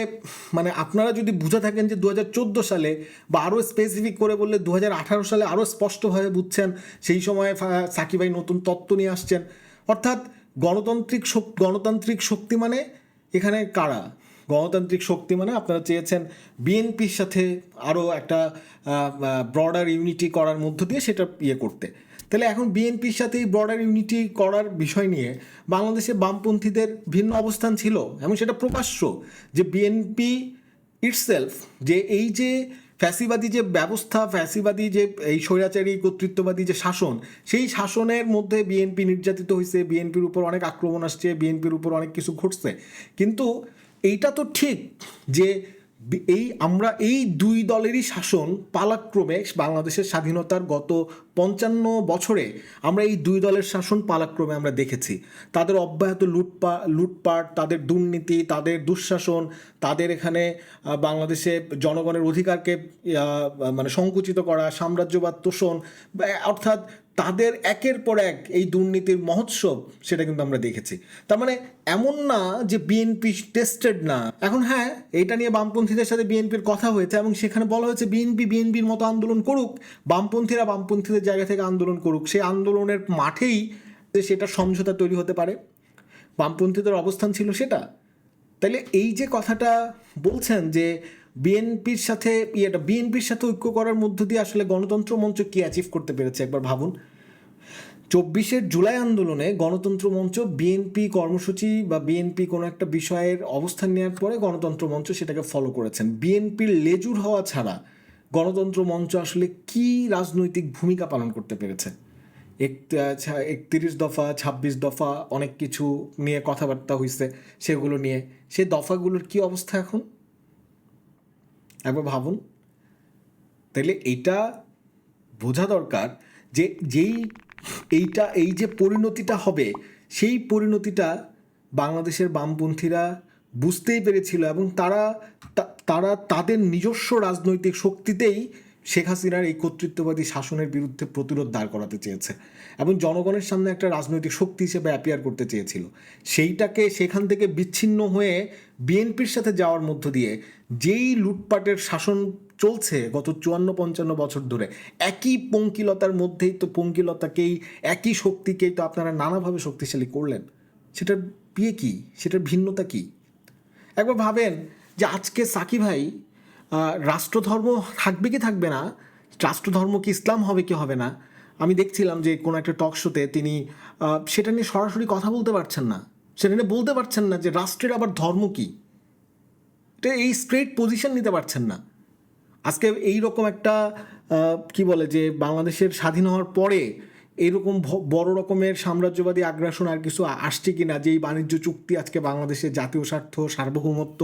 মানে আপনারা যদি বুঝে থাকেন যে 2014 সালে বা আরও স্পেসিফিক করে বললে 2018 সালে আরও স্পষ্টভাবে বুঝছেন, সেই সময় সাকিব ভাই নতুন তত্ত্ব নিয়ে আসছেন। অর্থাৎ গণতান্ত্রিক শক্তি মানে এখানে কারা? গণতান্ত্রিক শক্তি মানে আপনারা চেয়েছেন বিএনপির সাথে আরও একটা ব্রডার ইউনিটি করার মধ্য দিয়ে সেটা করতে। তাহলে এখন বিএনপির সাথে এই ব্রডার ইউনিটি করার বিষয় নিয়ে বাংলাদেশে বামপন্থীদের ভিন্ন অবস্থান ছিল এবং সেটা প্রকাশ্য, যে বিএনপি ইটসেলফ যে এই যে ফ্যাসিবাদী যে ব্যবস্থা, ফ্যাসিবাদী যে এই স্বৈরাচারী কর্তৃত্ববাদী যে শাসন, সেই শাসনের মধ্যে বিএনপি নির্যাতিত হয়েছে, বিএনপির উপর অনেক আক্রমণ আসছে, বিএনপির উপর অনেক কিছু ঘটছে। কিন্তু এইটা তো ঠিক যে আমরা এই দুই দলেরই শাসন পালাক্রমে বাংলাদেশের স্বাধীনতার গত 55 বছরে আমরা এই দুই দলের শাসন পালাক্রমে আমরা দেখেছি। তাদের অব্যাহত লুটপাট, তাদের দুর্নীতি, তাদের দুঃশাসন, তাদের এখানে বাংলাদেশে জনগণের অধিকারকে মানে সংকুচিত করা, সাম্রাজ্যবাদ তোষণ, অর্থাৎ তাদের একের পর এক এই দুর্নীতির মহোৎসব, সেটা কিন্তু আমরা দেখেছি। তার মানে এমন না যে বিএনপি টেস্টেড না। এখন হ্যাঁ, এইটা নিয়ে বামপন্থীদের সাথে বিএনপির কথা হয়েছে এবং সেখানে বলা হয়েছে বিএনপির মতো আন্দোলন করুক, বামপন্থীরা বামপন্থীদের জায়গা থেকে আন্দোলন করুক, সেই আন্দোলনের মাঠেই সেটা সমঝোতা তৈরি হতে পারে, বামপন্থীদের অবস্থান ছিল সেটা। তাইলে এই যে কথাটা বলছেন যে বিএনপির সাথে ঐক্য করার মধ্য দিয়ে আসলে গণতন্ত্র মঞ্চ কি অ্যাচিভ করতে পেরেছে একবার ভাবুন। 24 জুলাই আন্দোলনে গণতন্ত্র মঞ্চ বিএনপি কর্মসূচি বা বিএনপি কোনো একটা বিষয়ের অবস্থান নেওয়ার পরে গণতন্ত্র মঞ্চ সেটাকে ফলো করেছেন। বিএনপির লেজুর হওয়া ছাড়া গণতন্ত্র মঞ্চ আসলে কি রাজনৈতিক ভূমিকা পালন করতে পেরেছে? 31 দফা, 26 দফা, অনেক কিছু নিয়ে কথাবার্তা হয়েছে, সেগুলো নিয়ে সেই দফাগুলোর কি অবস্থা এখন একবার ভাবুন। তাইলে এইটা বোঝা দরকার যে এই যে পরিণতিটা হবে, সেই পরিণতিটা বাংলাদেশের বামপন্থীরা বুঝতেই পেরেছিল এবং তারা তাদের নিজস্ব রাজনৈতিক শক্তিতেই শেখ হাসিনার এই কর্তৃত্ববাদী শাসনের বিরুদ্ধে প্রতিরোধ দাঁড় করাতে চেয়েছে এবং জনগণের সামনে একটা রাজনৈতিক শক্তি হিসেবে অ্যাপিয়ার করতে চেয়েছিল। সেইটাকে সেখান থেকে বিচ্ছিন্ন হয়ে বিএনপির সাথে যাওয়ার মধ্য দিয়ে যেই লুটপাটের শাসন চলছে গত 54-55 বছর ধরে, একই পঙ্কিলতার মধ্যেই তো একই শক্তিকেই তো আপনারা নানাভাবে শক্তিশালী করলেন। সেটার কি, সেটার ভিন্নতা কি? একবার ভাবেন যে আজকে সাকিব ভাই রাষ্ট্রধর্ম থাকবে কি থাকবে না, রাষ্ট্রধর্ম কি ইসলাম হবে কি হবে না, আমি দেখছিলাম যে কোনো একটা টক শোতে তিনি সেটা নিয়ে সরাসরি কথা বলতে পারছেন না, সেটা নিয়ে বলতে পারছেন না যে রাষ্ট্রের আবার ধর্ম কি, এটা এই স্ট্রেট পজিশন নিতে পারছেন না। আজকে এইরকম একটা কি বলে যে বাংলাদেশের স্বাধীন হওয়ার পরে এরকম বড় রকমের সাম্রাজ্যবাদী আগ্রাসন আর কিছু আসছে কি না, যে এই বাণিজ্য চুক্তি আজকে বাংলাদেশের জাতীয় স্বার্থ, সার্বভৌমত্ব,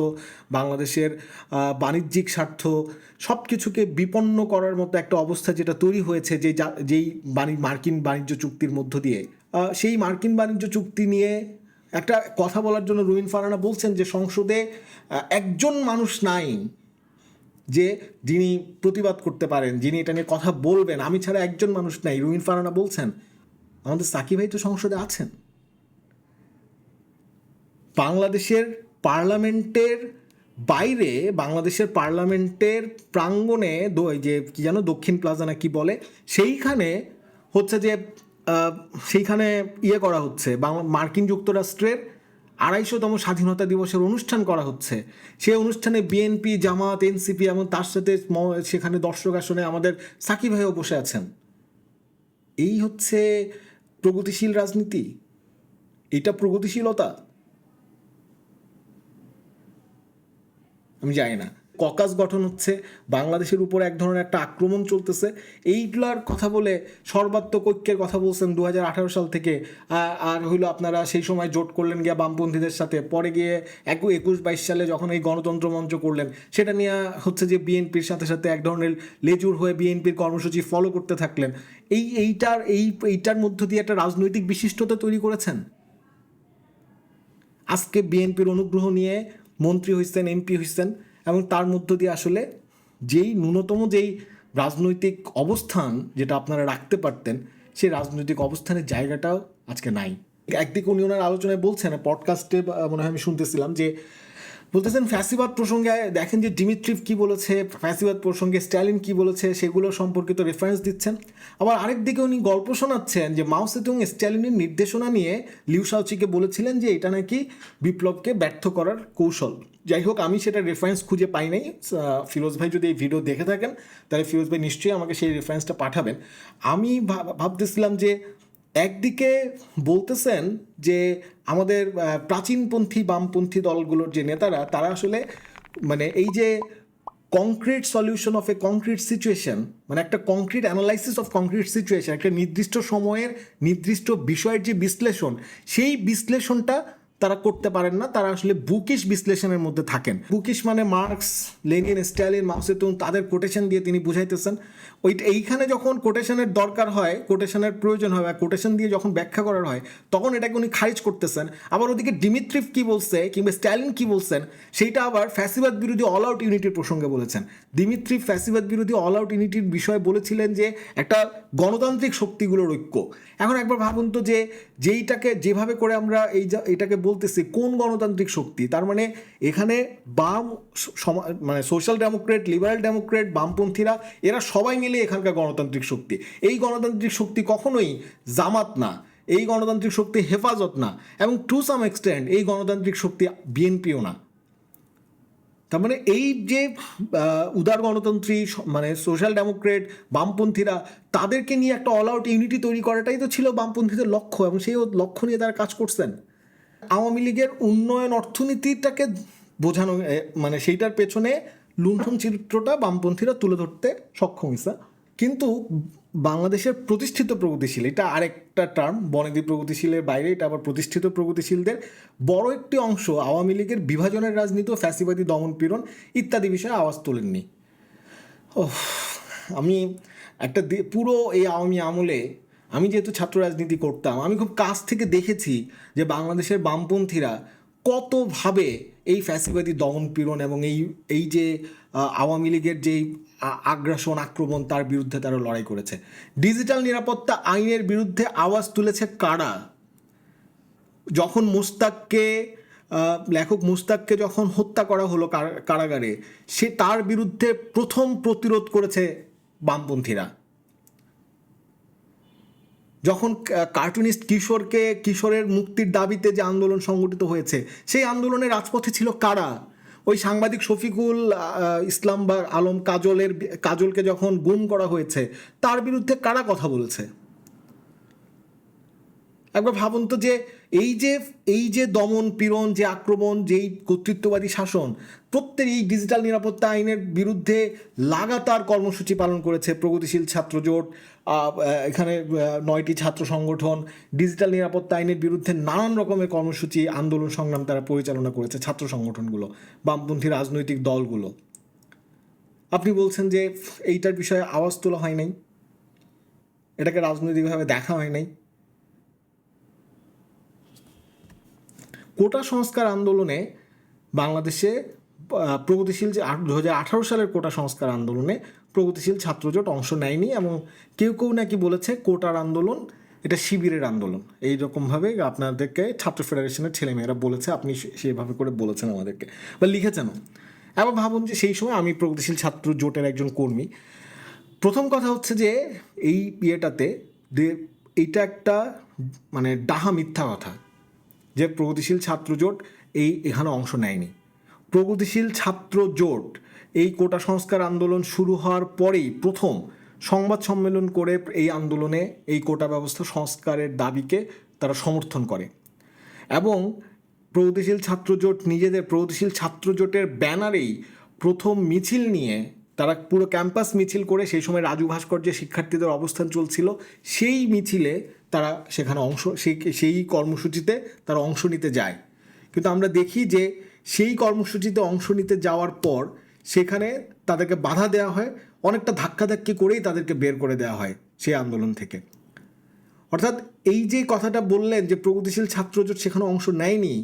বাংলাদেশের বাণিজ্যিক স্বার্থ সব কিছুকে বিপন্ন করার মতো একটা অবস্থা যেটা তৈরি হয়েছে যেই মার্কিন বাণিজ্য চুক্তির মধ্য দিয়ে, সেই মার্কিন বাণিজ্য চুক্তি নিয়ে একটা কথা বলার জন্য রুমিন ফারহানা বলছেন যে সংসদে একজন মানুষ নাই যিনি প্রতিবাদ করতে পারেন, যিনি এটা নিয়ে কথা বলবেন, আমি ছাড়া একজন মানুষ নাই। রুমিন ফারহানা বলছেন আমাদের সাকিব ভাই তো সংসদে আছেন। বাংলাদেশের পার্লামেন্টের বাইরে, বাংলাদেশের পার্লামেন্টের প্রাঙ্গণে যে কি যেন দক্ষিণ প্লাজা না কি বলে, সেইখানে হচ্ছে যে সেইখানে করা হচ্ছে মার্কিন যুক্তরাষ্ট্রের 250তম স্বাধীনতা দিবসের অনুষ্ঠান করা হচ্ছে, সেই অনুষ্ঠানে বিএনপি, জামাত, এনসিপি এবং তার সাথে সেখানে দর্শক আসনে আমাদের সাকিব ভাইও বসে আছেন। এই হচ্ছে প্রগতিশীল রাজনীতি? এটা প্রগতিশীলতা? আমি জানি না। ককাস গঠন হচ্ছে, বাংলাদেশের উপর এক ধরনের একটা আক্রমণ চলতেছে, এইগুলার কথা বলে সর্বাত্মক ঐক্যের কথা বলছেন 2018 সাল থেকে। আর হইলো আপনারা সেই সময় জোট করলেন গিয়া বামপন্থীদের সাথে, পরে গিয়ে 21-22 সালে যখন এই গণতন্ত্র মঞ্চ করলেন, সেটা নিয়ে হচ্ছে যে বিএনপির সাথে সাথে এক ধরনের লেজুর হয়ে বিএনপির কর্মসূচি ফলো করতে থাকলেন। এইটার মধ্য দিয়ে একটা রাজনৈতিক বিশিষ্টতা তৈরি করেছেন। আজকে বিএনপির অনুগ্রহ নিয়ে মন্ত্রী হয়েছেন, এমপি হয়েছেন, এবং তার মধ্য দিয়ে আসলে ন্যূনতম রাজনৈতিক অবস্থান যেটা আপনারা রাখতে পারতেন, সেই রাজনৈতিক অবস্থানের জায়গাটাও আজকে নাই। একদিকে উনি ওনার আলোচনায় বলছেন, পডকাস্টে মনে হয় আমি শুনতেছিলাম, যে বলতেছেন ফ্যাসিবাদ প্রসঙ্গে দেখেন যে ডিমিট্রিভ কী বলেছে, ফ্যাসিবাদ প্রসঙ্গে স্ট্যালিন কী বলেছে, সেগুলো সম্পর্কিত রেফারেন্স দিচ্ছেন। আবার আরেকদিকে উনি গল্প শোনাচ্ছেন যে মাও সেতুং স্ট্যালিনের নির্দেশনা নিয়ে লিউ শাওচিকে বলেছিলেন যে এটা নাকি বিপ্লবকে ব্যর্থ করার কৌশল। যাই হোক, আমি সেটা রেফারেন্স খুঁজে পাই নাই। ফিরোজ ভাই যদি এই ভিডিও দেখে থাকেন, তাহলে ফিরোজ ভাই নিশ্চয়ই আমাকে সেই রেফারেন্সটা পাঠাবেন। আমি ভাবতেছিলাম যে একদিকে বলতেছেন যে আমাদের প্রাচীনপন্থী বামপন্থী দলগুলোর যে নেতারা, তারা আসলে মানে এই যে concrete solution of A concrete situation, মানে একটা concrete analysis of concrete situation, একটা নির্দিষ্ট সময়ের নির্দিষ্ট বিষয়ের যে বিশ্লেষণ, সেই বিশ্লেষণটা তারা করতে পারেন না। তারা আসলে বুকিশ বিশ্লেষণের মধ্যে থাকেন। বুকিশ মানে মার্কস, লেনিন, স্ট্যালিন, মাও সেতুং, তাদের কোটেশন দিয়ে তিনি বুঝাইতেছেন। এইখানে যখন কোটেশনের দরকার হয়, কোটেশনের প্রয়োজন হয়, বা কোটেশন দিয়ে যখন ব্যাখ্যা করার হয়, তখন এটাকে উনি খারিজ করতেছেন। আবার ওদিকে ডিমিট্রিভ কী বলছে কিংবা স্ট্যালিন কী বলছেন, সেইটা আবার ফ্যাসিবাদ বিরোধী অল আউট ইউনিটির প্রসঙ্গে বলেছেন। ডিমিট্রিভ ফ্যাসিবাদ বিরোধী অল আউট ইউনিটির বিষয়ে বলেছিলেন যে একটা গণতান্ত্রিক শক্তিগুলোর ঐক্য। এখন একবার ভাবুন তো, যেইটাকে যেভাবে করে আমরা এইটাকে বলতেছি কোন গণতান্ত্রিক শক্তি, তার মানে এখানে বাম, মানে সোশ্যাল ডেমোক্রেট, লিবারেল ডেমোক্রেট, বামপন্থীরা, এরা সবাই মিলে এখানকার গণতান্ত্রিক শক্তি। এই গণতান্ত্রিক শক্তি কখনোই জামাত না, এই গণতান্ত্রিক শক্তি হেফাজত না, এবং টু সাম এক্সটেন্ট এই গণতান্ত্রিক শক্তি বিএনপিও না। তার মানে এই যে উদার গণতন্ত্রী, মানে সোশ্যাল ডেমোক্রেট, বামপন্থীরা, তাদেরকে নিয়ে একটা অল আউট ইউনিটি তৈরি করাটাই তো ছিল বামপন্থীদের লক্ষ্য, এবং সেই লক্ষ্য নিয়ে তারা কাজ করছেন। আওয়ামী লীগের উন্নয়ন অর্থনীতিটাকে বোঝানো, মানে সেইটার পেছনে লুণ্ঠন চিত্রটা বামপন্থীরা তুলে ধরতে সক্ষম হয়েছে। কিন্তু বাংলাদেশের প্রতিষ্ঠিত প্রগতিশীল, এটা আরেকটা টার্ম, বনেদি প্রগতিশীলের বাইরে এটা আবার প্রতিষ্ঠিত প্রগতিশীলদের বড় একটি অংশ আওয়ামী লীগের বিভাজনের রাজনীতি, ফ্যাসিবাদী দমনপীড়ন ইত্যাদি বিষয়ে আওয়াজ তোলেননি। আমি একটা পুরো এই আওয়ামী আমলে আমি যেহেতু ছাত্র রাজনীতি করতাম, আমি খুব কাছ থেকে দেখেছি যে বাংলাদেশের বামপন্থীরা কতভাবে এই ফ্যাসিবাদী দমনপীড়ন এবং এই যে আওয়ামী লীগের যেই আগ্রাসন, আক্রমণ, তার বিরুদ্ধে তারা লড়াই করেছে। ডিজিটাল নিরাপত্তা আইনের বিরুদ্ধে আওয়াজ তুলেছে কারা? যখন লেখক মুস্তাককে যখন হত্যা করা হলো কারাগারে, তার বিরুদ্ধে প্রথম প্রতিরোধ করেছে বামপন্থীরা। যখন কার্টুনিস্ট কিশোরের মুক্তির দাবিতে যে আন্দোলন সংগঠিত হয়েছে, সেই আন্দোলনের রাজপথে ছিল কারা? ওই সাংবাদিক শফিকুল ইসলাম বা আলম কাজলকে যখন গুম করা হয়েছে, তার বিরুদ্ধে কারা কথা বলেছে? একবার ভাবুন তো, যে এই যে দমন পীড়ন, যে আক্রমণ, যেই কর্তৃত্ববাদী শাসন, প্রত্যেক এই ডিজিটাল নিরাপত্তা আইনের বিরুদ্ধে লাগাতার কর্মসূচি পালন করেছে প্রগতিশীল ছাত্র জোট। এখানে 9টি ছাত্র সংগঠন ডিজিটাল নিরাপত্তা আইনের বিরুদ্ধে নানান রকমের কর্মসূচি, আন্দোলন, সংগ্রাম তারা পরিচালনা করেছে, ছাত্র সংগঠনগুলো, বামপন্থী রাজনৈতিক দলগুলো। আপনি বলছেন যে এইটার বিষয়ে আওয়াজ তোলা হয় নাই, এটাকে রাজনৈতিকভাবে দেখা হয় নাই। কোটা সংস্কার আন্দোলনে বাংলাদেশে প্রগতিশীল, যে 2018 সালের কোটা সংস্কার আন্দোলনে প্রগতিশীল ছাত্রজোট অংশ নেয়নি, এবং কেউ নাকি বলেছে কোটার আন্দোলন এটা শিবিরের আন্দোলন। এইরকমভাবে আপনাদেরকে ছাত্র ফেডারেশনের ছেলেমেয়েরা বলেছে, আপনি সেভাবে করে বলেছেন আমাদেরকে বা লিখেছেনও। এবার ভাবুন যে সেই সময় আমি প্রগতিশীল ছাত্র জোটের একজন কর্মী। প্রথম কথা হচ্ছে যে এইটা একটা মানে ডাহা মিথ্যা কথা, যে প্রগতিশীল ছাত্র জোট এখানে অংশ নেয়নি। প্রগতিশীল ছাত্র জোট এই কোটা সংস্কার আন্দোলন শুরু হওয়ার পরেই প্রথম সংবাদ সম্মেলন করে এই আন্দোলনে এই কোটা ব্যবস্থা সংস্কারের দাবিকে তারা সমর্থন করে এবং প্রগতিশীল ছাত্র জোট নিজেদের প্রগতিশীল ছাত্র জোটের ব্যানারেই প্রথম মিছিল নিয়ে তারা পুরো ক্যাম্পাস মিছিল করে, সেই সময় রাজু ভাস্কর্যে শিক্ষার্থীদের অবস্থান চলছিল, সেই মিছিলে তারা সেখানে সেই কর্মসূচিতে তারা অংশ নিতে যায়। কিন্তু আমরা দেখি যে সেই কর্মসূচিতে অংশ নিতে যাওয়ার পর সেখানে তাদেরকে বাধা দেওয়া হয়, অনেকটা ধাক্কাধাক্কি করেই তাদেরকে বের করে দেওয়া হয় সেই আন্দোলন থেকে। অর্থাৎ এই যে কথাটা বললেন যে প্রগতিশীল ছাত্রজোট সেখানে অংশ নেয়নি,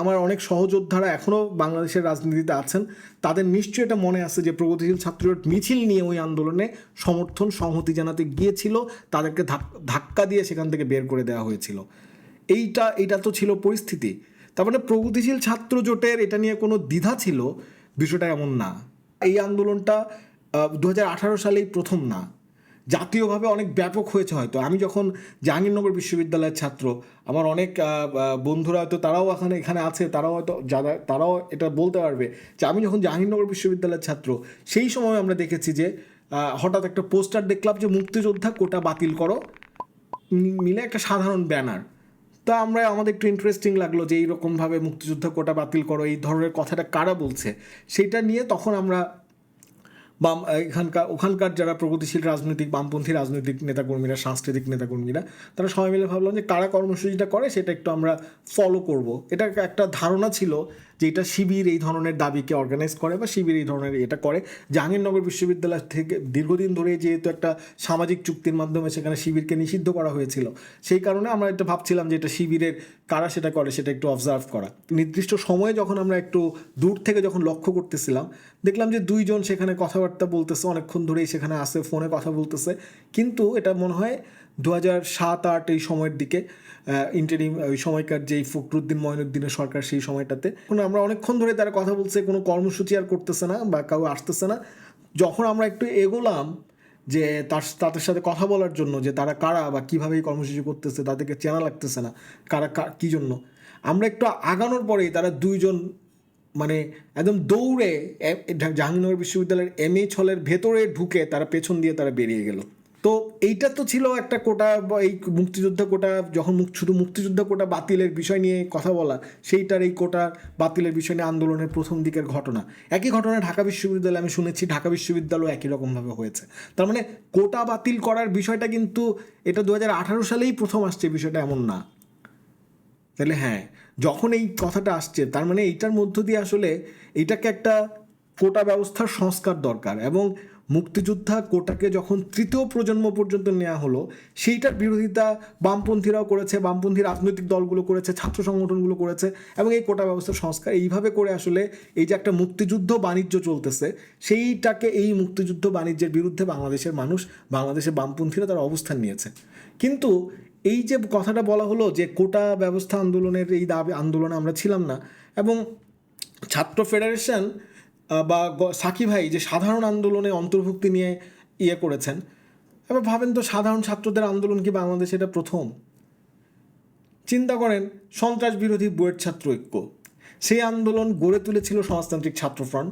আমার অনেক সহযোদ্ধারা এখনও বাংলাদেশের রাজনীতিতে আছেন, তাদের নিশ্চয়ই এটা মনে আছে যে প্রগতিশীল ছাত্রজোট মিছিল নিয়ে ওই আন্দোলনে সমর্থন সংহতি জানাতে গিয়েছিল, তাদেরকে ধাক্কা দিয়ে সেখান থেকে বের করে দেওয়া হয়েছিল। এইটা তো ছিল পরিস্থিতি। তার মানে প্রগতিশীল ছাত্র জোটের এটা নিয়ে কোনো দ্বিধা ছিল, বিষয়টা এমন না। এই আন্দোলনটা 2018 সালেই প্রথম না, জাতীয়ভাবে অনেক ব্যাপক হয়েছে। হয়তো আমি যখন জাহাঙ্গীরনগর বিশ্ববিদ্যালয়ের ছাত্র, আমার অনেক বন্ধুরা হয়তো তারাও এখানে আছে, তারাও এটা বলতে পারবে যে আমি যখন জাহাঙ্গীরনগর বিশ্ববিদ্যালয়ের ছাত্র, সেই সময় আমরা দেখেছি যে হঠাৎ একটা পোস্টার দেখলাম যে মুক্তিযোদ্ধা কোটা বাতিল করো মিলে একটা সাধারণ ব্যানার। তা আমাদের একটু ইন্টারেস্টিং লাগলো যে এইরকমভাবে মুক্তিযোদ্ধা কোটা বাতিল করো, এই ধরনের কথাটা কারা বলছে, সেইটা নিয়ে তখন আমরা ওখানকার যারা প্রগতিশীল রাজনৈতিক বামপন্থী রাজনৈতিক নেতাকর্মীরা, সাংস্কৃতিক নেতাকর্মীরা, তারা সবাই মিলে ভাবলাম যে কারা কর্মসূচিটা করে সেটা একটু আমরা ফলো করব। এটা একটা ধারণা ছিল যে এটা শিবির এই ধরনের দাবিকে অর্গানাইজ করে বা শিবির এই ধরনের এটা করে। জাহাঙ্গীরনগর বিশ্ববিদ্যালয় থেকে দীর্ঘদিন ধরে যেহেতু একটা সামাজিক চুক্তির মাধ্যমে সেখানে শিবিরকে নিষিদ্ধ করা হয়েছিল, সেই কারণে আমরা এটা ভাবছিলাম যে এটা শিবিরের কারা সেটা করে সেটা একটু অবজার্ভ করা। নির্দিষ্ট সময়ে যখন আমরা একটু দূর থেকে যখন লক্ষ্য করতেছিলাম, দেখলাম যে দুইজন সেখানে কথাবার্তা বলতেছে, অনেকক্ষণ ধরেই সেখানে আসে, ফোনে কথা বলতেছে। কিন্তু এটা মনে হয় 2007-08 এই সময়ের দিকে, ইন্টারিম ওই সময়কার যেই ফখরুদ্দিন মঈনুদ্দিনের সরকার, সেই সময়টাতে আমরা অনেকক্ষণ ধরে তারা কথা বলছে, কোনো কর্মসূচি আর করতেছে না বা কেউ আসতেছে না। যখন আমরা একটু এগোলাম যে তাদের সাথে কথা বলার জন্য যে তারা কারা বা কীভাবে এই কর্মসূচি করতেছে, তাদেরকে চেনা লাগতেছে না কারা কী জন্য, আমরা একটু আগানোর পরেই তারা দুইজন মানে একদম দৌড়ে জাহাঙ্গীরনগর বিশ্ববিদ্যালয়ের MH হলের ভেতরে ঢুকে তারা পেছন দিয়ে তারা বেরিয়ে গেল। তো এইটা তো ছিল একটা কোটা বা এই মুক্তিযোদ্ধা কোটা, যখন শুধু মুক্তিযোদ্ধা কোটা বাতিলের বিষয় নিয়ে কথা বলা, সেইটার এই কোটা বাতিলের বিষয় নিয়ে আন্দোলনের প্রথম দিকের ঘটনা। একই ঘটনা ঢাকা বিশ্ববিদ্যালয়ে আমি শুনেছি, ঢাকা বিশ্ববিদ্যালয় একই রকমভাবে হয়েছে। তার মানে কোটা বাতিল করার বিষয়টা কিন্তু এটা 2018 সালেই প্রথম আসছে, বিষয়টা এমন না। তাহলে হ্যাঁ, যখন এই কথাটা আসছে তার মানে এইটার মধ্য দিয়ে আসলে এইটাকে একটা কোটা ব্যবস্থার সংস্কার দরকার। এবং মুক্তিযোদ্ধা কোটাকে যখন তৃতীয় প্রজন্ম পর্যন্ত নেওয়া হলো, সেইটার বিরোধিতা বামপন্থীরাও করেছে, বামপন্থী রাজনৈতিক দলগুলো করেছে, ছাত্র সংগঠনগুলো করেছে। এবং এই কোটা ব্যবস্থার সংস্কার এইভাবে করে আসলে এই যে একটা মুক্তিযুদ্ধ বাণিজ্য চলতেছে, সেইটাকে, এই মুক্তিযুদ্ধ বাণিজ্যের বিরুদ্ধে বাংলাদেশের মানুষ, বাংলাদেশের বামপন্থীরা তারা অবস্থান নিয়েছে। কিন্তু এই যে কথাটা বলা হলো যে কোটা ব্যবস্থা আন্দোলনের এই দাবি আন্দোলনে আমরা ছিলাম না, এবং ছাত্র ফেডারেশন বা সাকি ভাই যে সাধারণ আন্দোলনে অন্তর্ভুক্তি নিয়ে করেছেন, এবার ভাবেন তো সাধারণ ছাত্রদের আন্দোলন কি বাংলাদেশে এটা প্রথম? চিন্তা করেন, সন্ত্রাস বিরোধী বুয়েট ছাত্র ঐক্য, সেই আন্দোলন গড়ে তুলেছিল সমাজতান্ত্রিক ছাত্র ফ্রন্ট,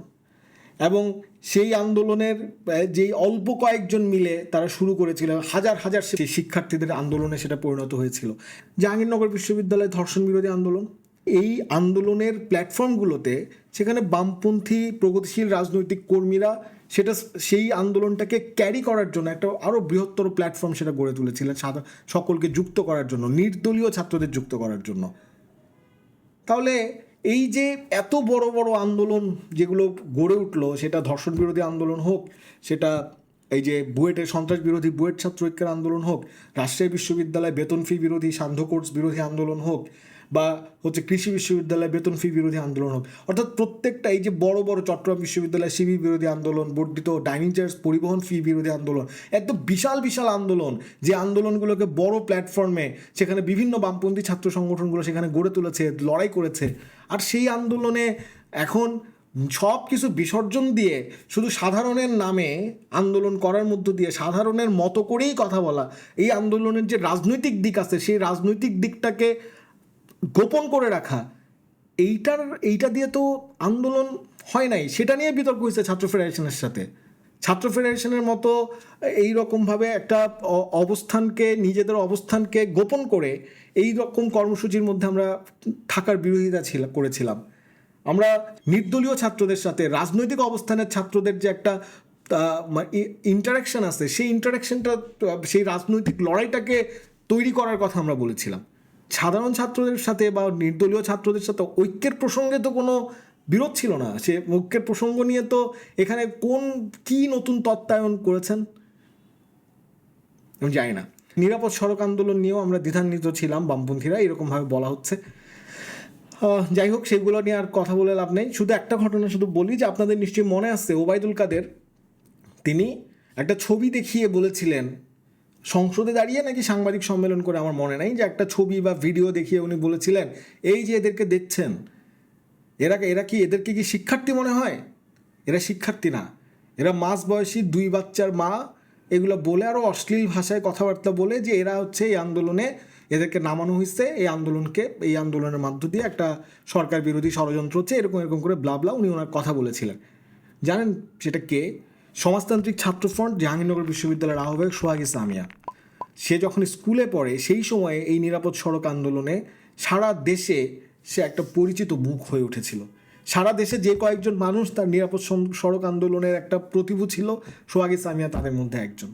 এবং সেই আন্দোলনের যেই অল্প কয়েকজন মিলে তারা শুরু করেছিল, হাজার হাজার শিক্ষার্থীদের আন্দোলনে সেটা পরিণত হয়েছিল। জাহাঙ্গীরনগর বিশ্ববিদ্যালয় ধর্ষণ বিরোধী আন্দোলন, এই আন্দোলনের প্ল্যাটফর্মগুলোতে সেখানে বামপন্থী প্রগতিশীল রাজনৈতিক কর্মীরা সেই আন্দোলনটাকে ক্যারি করার জন্য একটা আরও বৃহত্তর প্ল্যাটফর্ম সেটা গড়ে তুলেছিলেন, সকলকে যুক্ত করার জন্য, নির্দলীয় ছাত্রদের যুক্ত করার জন্য। তাহলে এই যে এত বড় বড় আন্দোলন যেগুলো গড়ে উঠলো, সেটা ধর্ষণ বিরোধী আন্দোলন হোক, সেটা এই যে বুয়েটের সন্ত্রাস বিরোধী বুয়েট ছাত্র ঐক্যের আন্দোলন হোক, রাজশাহী বিশ্ববিদ্যালয় বেতন ফি বিরোধী সান্ধ্য কোর্স বিরোধী আন্দোলন হোক, বা কৃষি বিশ্ববিদ্যালয় বেতন ফি বিরোধী আন্দোলন হোক, অর্থাৎ প্রত্যেকটা এই যে বড় বড় চট্টগ্রাম বিশ্ববিদ্যালয় শিবির বিরোধী আন্দোলন, বর্ধিত ডাইনিং চার্জ পরিবহন ফি বিরোধী আন্দোলন, একদম বিশাল বিশাল আন্দোলন, যে আন্দোলনগুলোকে বড় প্ল্যাটফর্মে সেখানে বিভিন্ন বামপন্থী ছাত্র সংগঠনগুলো সেখানে গড়ে তুলেছে, লড়াই করেছে। আর সেই আন্দোলনে এখন সব কিছু বিসর্জন দিয়ে শুধু সাধারণের নামে আন্দোলন করার মধ্য দিয়ে সাধারণের মতো করেই কথা বলা, এই আন্দোলনের যে রাজনৈতিক দিক আছে সেই রাজনৈতিক দিকটাকে গোপন করে রাখা, এইটা দিয়ে তো আন্দোলন হয় নাই, সেটা নিয়ে বিতর্ক হয়েছে ছাত্র ফেডারেশনের সাথে। ছাত্র ফেডারেশনের মতো এই রকমভাবে একটা নিজেদের অবস্থানকে গোপন করে এই রকম কর্মসূচির মধ্যে আমরা থাকার বিরোধিতা করেছিলাম। আমরা নির্দলীয় ছাত্রদের সাথে রাজনৈতিক অবস্থানের ছাত্রদের যে একটা ইন্টারাকশন আছে, সেই ইন্টারাকশনটা, সেই রাজনৈতিক লড়াইটাকে তৈরি করার কথা আমরা বলেছিলাম। সাধারণ ছাত্রদের সাথে বা নির্দলীয় ছাত্রদের সাথে ঐক্যের প্রসঙ্গে তো কোনো বিরোধ ছিল না। সে ঐক্যের প্রসঙ্গ নিয়ে তো এখানে কি নতুন তত্ত্বায়ন করেছেন আমি জানি না। নিরাপদ সড়ক আন্দোলন নিয়েও আমরা দ্বিধান্বিত ছিলাম বামপন্থীরা, এরকমভাবে বলা হচ্ছে। যাই হোক, সেগুলো নিয়ে আর কথা বলে লাভ নেই। শুধু একটা ঘটনা বলি যে আপনাদের নিশ্চয়ই মনে আছে, ওবায়দুল কাদের তিনি একটা ছবি দেখিয়ে বলেছিলেন, সংসদে দাঁড়িয়ে নাকি সাংবাদিক সম্মেলন করে আমার মনে নাই, যে একটা ছবি বা ভিডিও দেখিয়ে উনি বলেছিলেন, এই যে এদেরকে দেখছেন, এদেরকে কি শিক্ষার্থী মনে হয়? এরা শিক্ষার্থী না, এরা মাঝবয়সী 2 বাচ্চার মা। এগুলো বলে আরও অশ্লীল ভাষায় কথাবার্তা বলে যে এরা হচ্ছে এই আন্দোলনে, এদেরকে নামানো হয়েছে, এই আন্দোলনের মধ্য দিয়ে একটা সরকার বিরোধী ষড়যন্ত্র হচ্ছে, এরকম করে ব্লা উনি ওনার কথা বলেছিলেন। জানেন সেটা কে? সমাজতান্ত্রিক ছাত্র ফ্রন্ট, জাহাঙ্গীরনগর বিশ্ববিদ্যালয়ের আহ্বায়ক সোহাগ ইসলামিয়া। সে যখন স্কুলে পড়ে সেই সময়ে এই নিরাপদ সড়ক আন্দোলনে সারা দেশে সে একটা পরিচিত মুখ হয়ে উঠেছিল। সারা দেশে যে কয়েকজন মানুষ তার নিরাপদ সড়ক আন্দোলনের একটা প্রতিভূ ছিল, সোহাগ ইসলামিয়া তাদের মধ্যে একজন।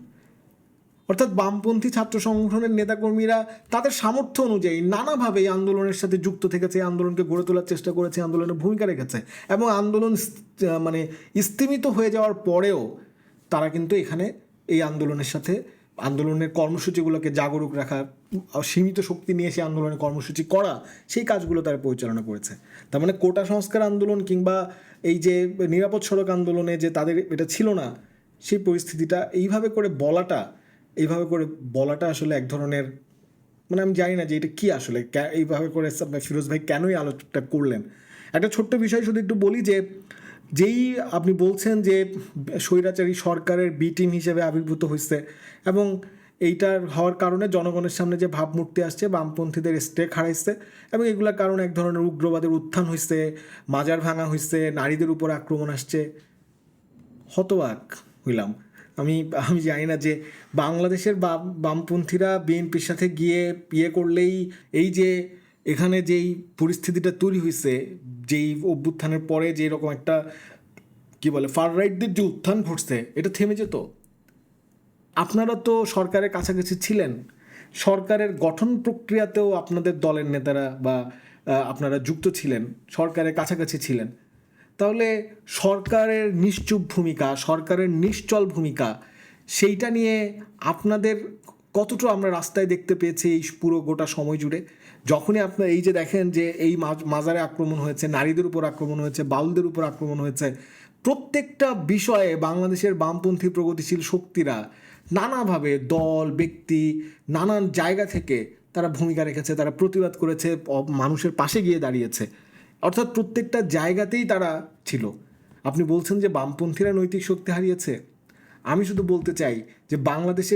অর্থাৎ বামপন্থী ছাত্র সংগঠনের নেতাকর্মীরা তাদের সামর্থ্য অনুযায়ী নানাভাবে এই আন্দোলনের সাথে যুক্ত থেকেছে, আন্দোলনকে গড়ে তোলার চেষ্টা করেছে, আন্দোলনের ভূমিকা রেখেছে, এবং আন্দোলন স্তিমিত হয়ে যাওয়ার পরেও তারা কিন্তু এখানে এই আন্দোলনের সাথে, আন্দোলনের কর্মসূচিগুলোকে জাগরুক রাখা, সীমিত শক্তি নিয়ে সে আন্দোলনের কর্মসূচি করা, সেই কাজগুলো তারা পরিচালনা করেছে। তার মানে কোটা সংস্কার আন্দোলন কিংবা এই যে নিরাপদ সড়ক আন্দোলনে যে তাদের এটা ছিল না, সেই পরিস্থিতিটা এইভাবে করে বলাটা আসলে এক ধরনের, আমি জানি না যে এটা কি আসলে, এইভাবে করে ফিরোজ ভাই কেনই আলোচনা করলেন। একটা ছোট্ট বিষয় শুধু একটু বলি যে যেই আপনি বলছেন যে স্বৈরাচারী সরকারের বি টিম হিসেবে আবির্ভূত হয়েছে, এবং এইটার হওয়ার কারণে জনগণের সামনে যে ভাবমূর্তি আসছে, বামপন্থীদের স্টেক হারাইছে, এবং এগুলোর কারণে এক ধরনের উগ্রবাদের উত্থান হয়েছে, মাজার ভাঙা হয়েছে, নারীদের উপর আক্রমণ আসছে। হতবাক হইলাম। আমি জানি না যে বাংলাদেশের বামপন্থীরা বিএনপির সাথে গিয়ে করলেই এই যে এখানে যেই পরিস্থিতিটা তৈরি হয়েছে, যেই অভ্যুত্থানের পরে যে এরকম একটা ফার রাইটদের যে উত্থান ঘটছে, এটা থেমে যেত। আপনারা তো সরকারের কাছাকাছি ছিলেন, সরকারের গঠন প্রক্রিয়াতেও আপনাদের দলের নেতারা বা আপনারা যুক্ত ছিলেন, সরকারের কাছাকাছি ছিলেন। তাহলে সরকারের নিশ্চুপ ভূমিকা, সরকারের নিশ্চল ভূমিকা, সেইটা নিয়ে আপনাদের কতটা আমরা রাস্তায় দেখতে পেয়েছি এই পুরো গোটা সময় জুড়ে। যখনই আপনার এই যে দেখেন যে এই মাজারে আক্রমণ হয়েছে, নারীদের উপর আক্রমণ হয়েছে, বাউলদের উপর আক্রমণ হয়েছে, প্রত্যেকটা বিষয়ে বাংলাদেশের বামপন্থী প্রগতিশীল শক্তিরা নানাভাবে দল, ব্যক্তি, নানান জায়গা থেকে তারা ভূমিকা রেখেছে, তারা প্রতিবাদ করেছে, মানুষের পাশে গিয়ে দাঁড়িয়েছে। অর্থাৎ প্রত্যেকটা জায়গাতেই তারা ছিল। আপনি বলছেন যে বামপন্থীরা নৈতিক শক্তি হারিয়েছে। আমি শুধু বলতে চাই যে বাংলাদেশে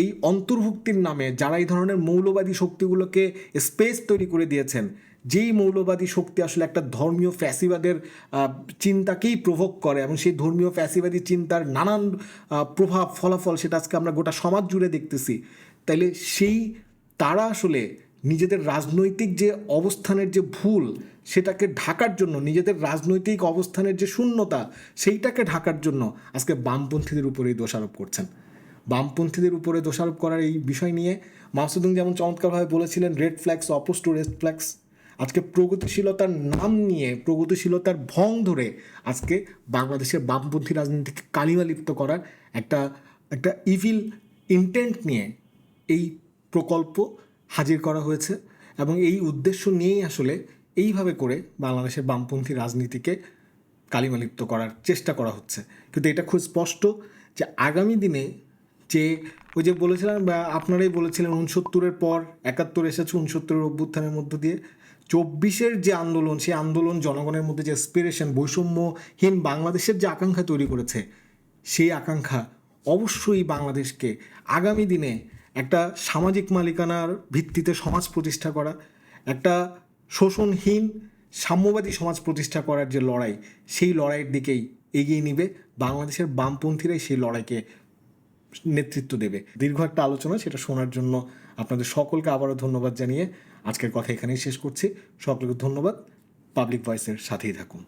এই অন্তর্ভুক্তির নামে যারা এই ধরনের মৌলবাদী শক্তিগুলোকে স্পেস তৈরি করে দিয়েছেন, যেই মৌলবাদী শক্তি আসলে একটা ধর্মীয় ফ্যাসিবাদের চিন্তাকেই প্রভোগ করে, এবং সেই ধর্মীয় ফ্যাসিবাদী চিন্তার নানান প্রভাব ফলাফল সেটা আজকে আমরা গোটা সমাজ জুড়ে দেখতেছি। তাইলে তারা আসলে নিজেদের রাজনৈতিক যে অবস্থানের যে ভুল, সেটাকে ঢাকার জন্য, নিজেদের রাজনৈতিক অবস্থানের যে শূন্যতা, সেইটাকে ঢাকার জন্য আজকে বামপন্থীদের উপরেই দোষারোপ করছেন। বামপন্থীদের উপরে দোষারোপ করার এই বিষয় নিয়ে মাসুদুং যেমন চমৎকারভাবে বলেছিলেন, red flags oppose to red flags. আজকে প্রগতিশীলতার নাম নিয়ে, প্রগতিশীলতার ভং ধরে আজকে বাংলাদেশের বামপন্থী রাজনীতিকে কালিমালিপ্ত করার একটা ইভিল ইন্টেন্ট নিয়ে এই প্রকল্প হাজির করা হয়েছে, এবং এই উদ্দেশ্য নিয়েই আসলে এইভাবে করে বাংলাদেশের বামপন্থী রাজনীতিকে কালিমালিপ্ত করার চেষ্টা করা হচ্ছে। কিন্তু এটা খুব স্পষ্ট যে আগামী দিনে যে ওই যে বলেছিলাম, বা আপনারাই বলেছিলেন 69-এর পর 71 এসেছে, 69-এর অভ্যুত্থানের মধ্য দিয়ে 24-এর যে আন্দোলন, সেই আন্দোলন জনগণের মধ্যে যে অ্যাসপিরেশন, বৈষম্যহীন বাংলাদেশের যে আকাঙ্ক্ষা তৈরি করেছে, সেই আকাঙ্ক্ষা অবশ্যই বাংলাদেশকে আগামী দিনে একটা সামাজিক মালিকানার ভিত্তিতে সমাজ প্রতিষ্ঠা করা, একটা শোষণহীন সাম্যবাদী সমাজ প্রতিষ্ঠা করার যে লড়াই, সেই লড়াইয়ের দিকেই এগিয়ে নিবে। বাংলাদেশের বামপন্থীরাই সেই লড়াইকে নেতৃত্ব দেবে। দীর্ঘ একটা আলোচনা, সেটা শোনার জন্য আপনাদের সকলকে আবারও ধন্যবাদ জানিয়ে আজকের কথা এখানেই শেষ করছি। সকলকে ধন্যবাদ। পাবলিক ভয়েসের সাথেই থাকুন।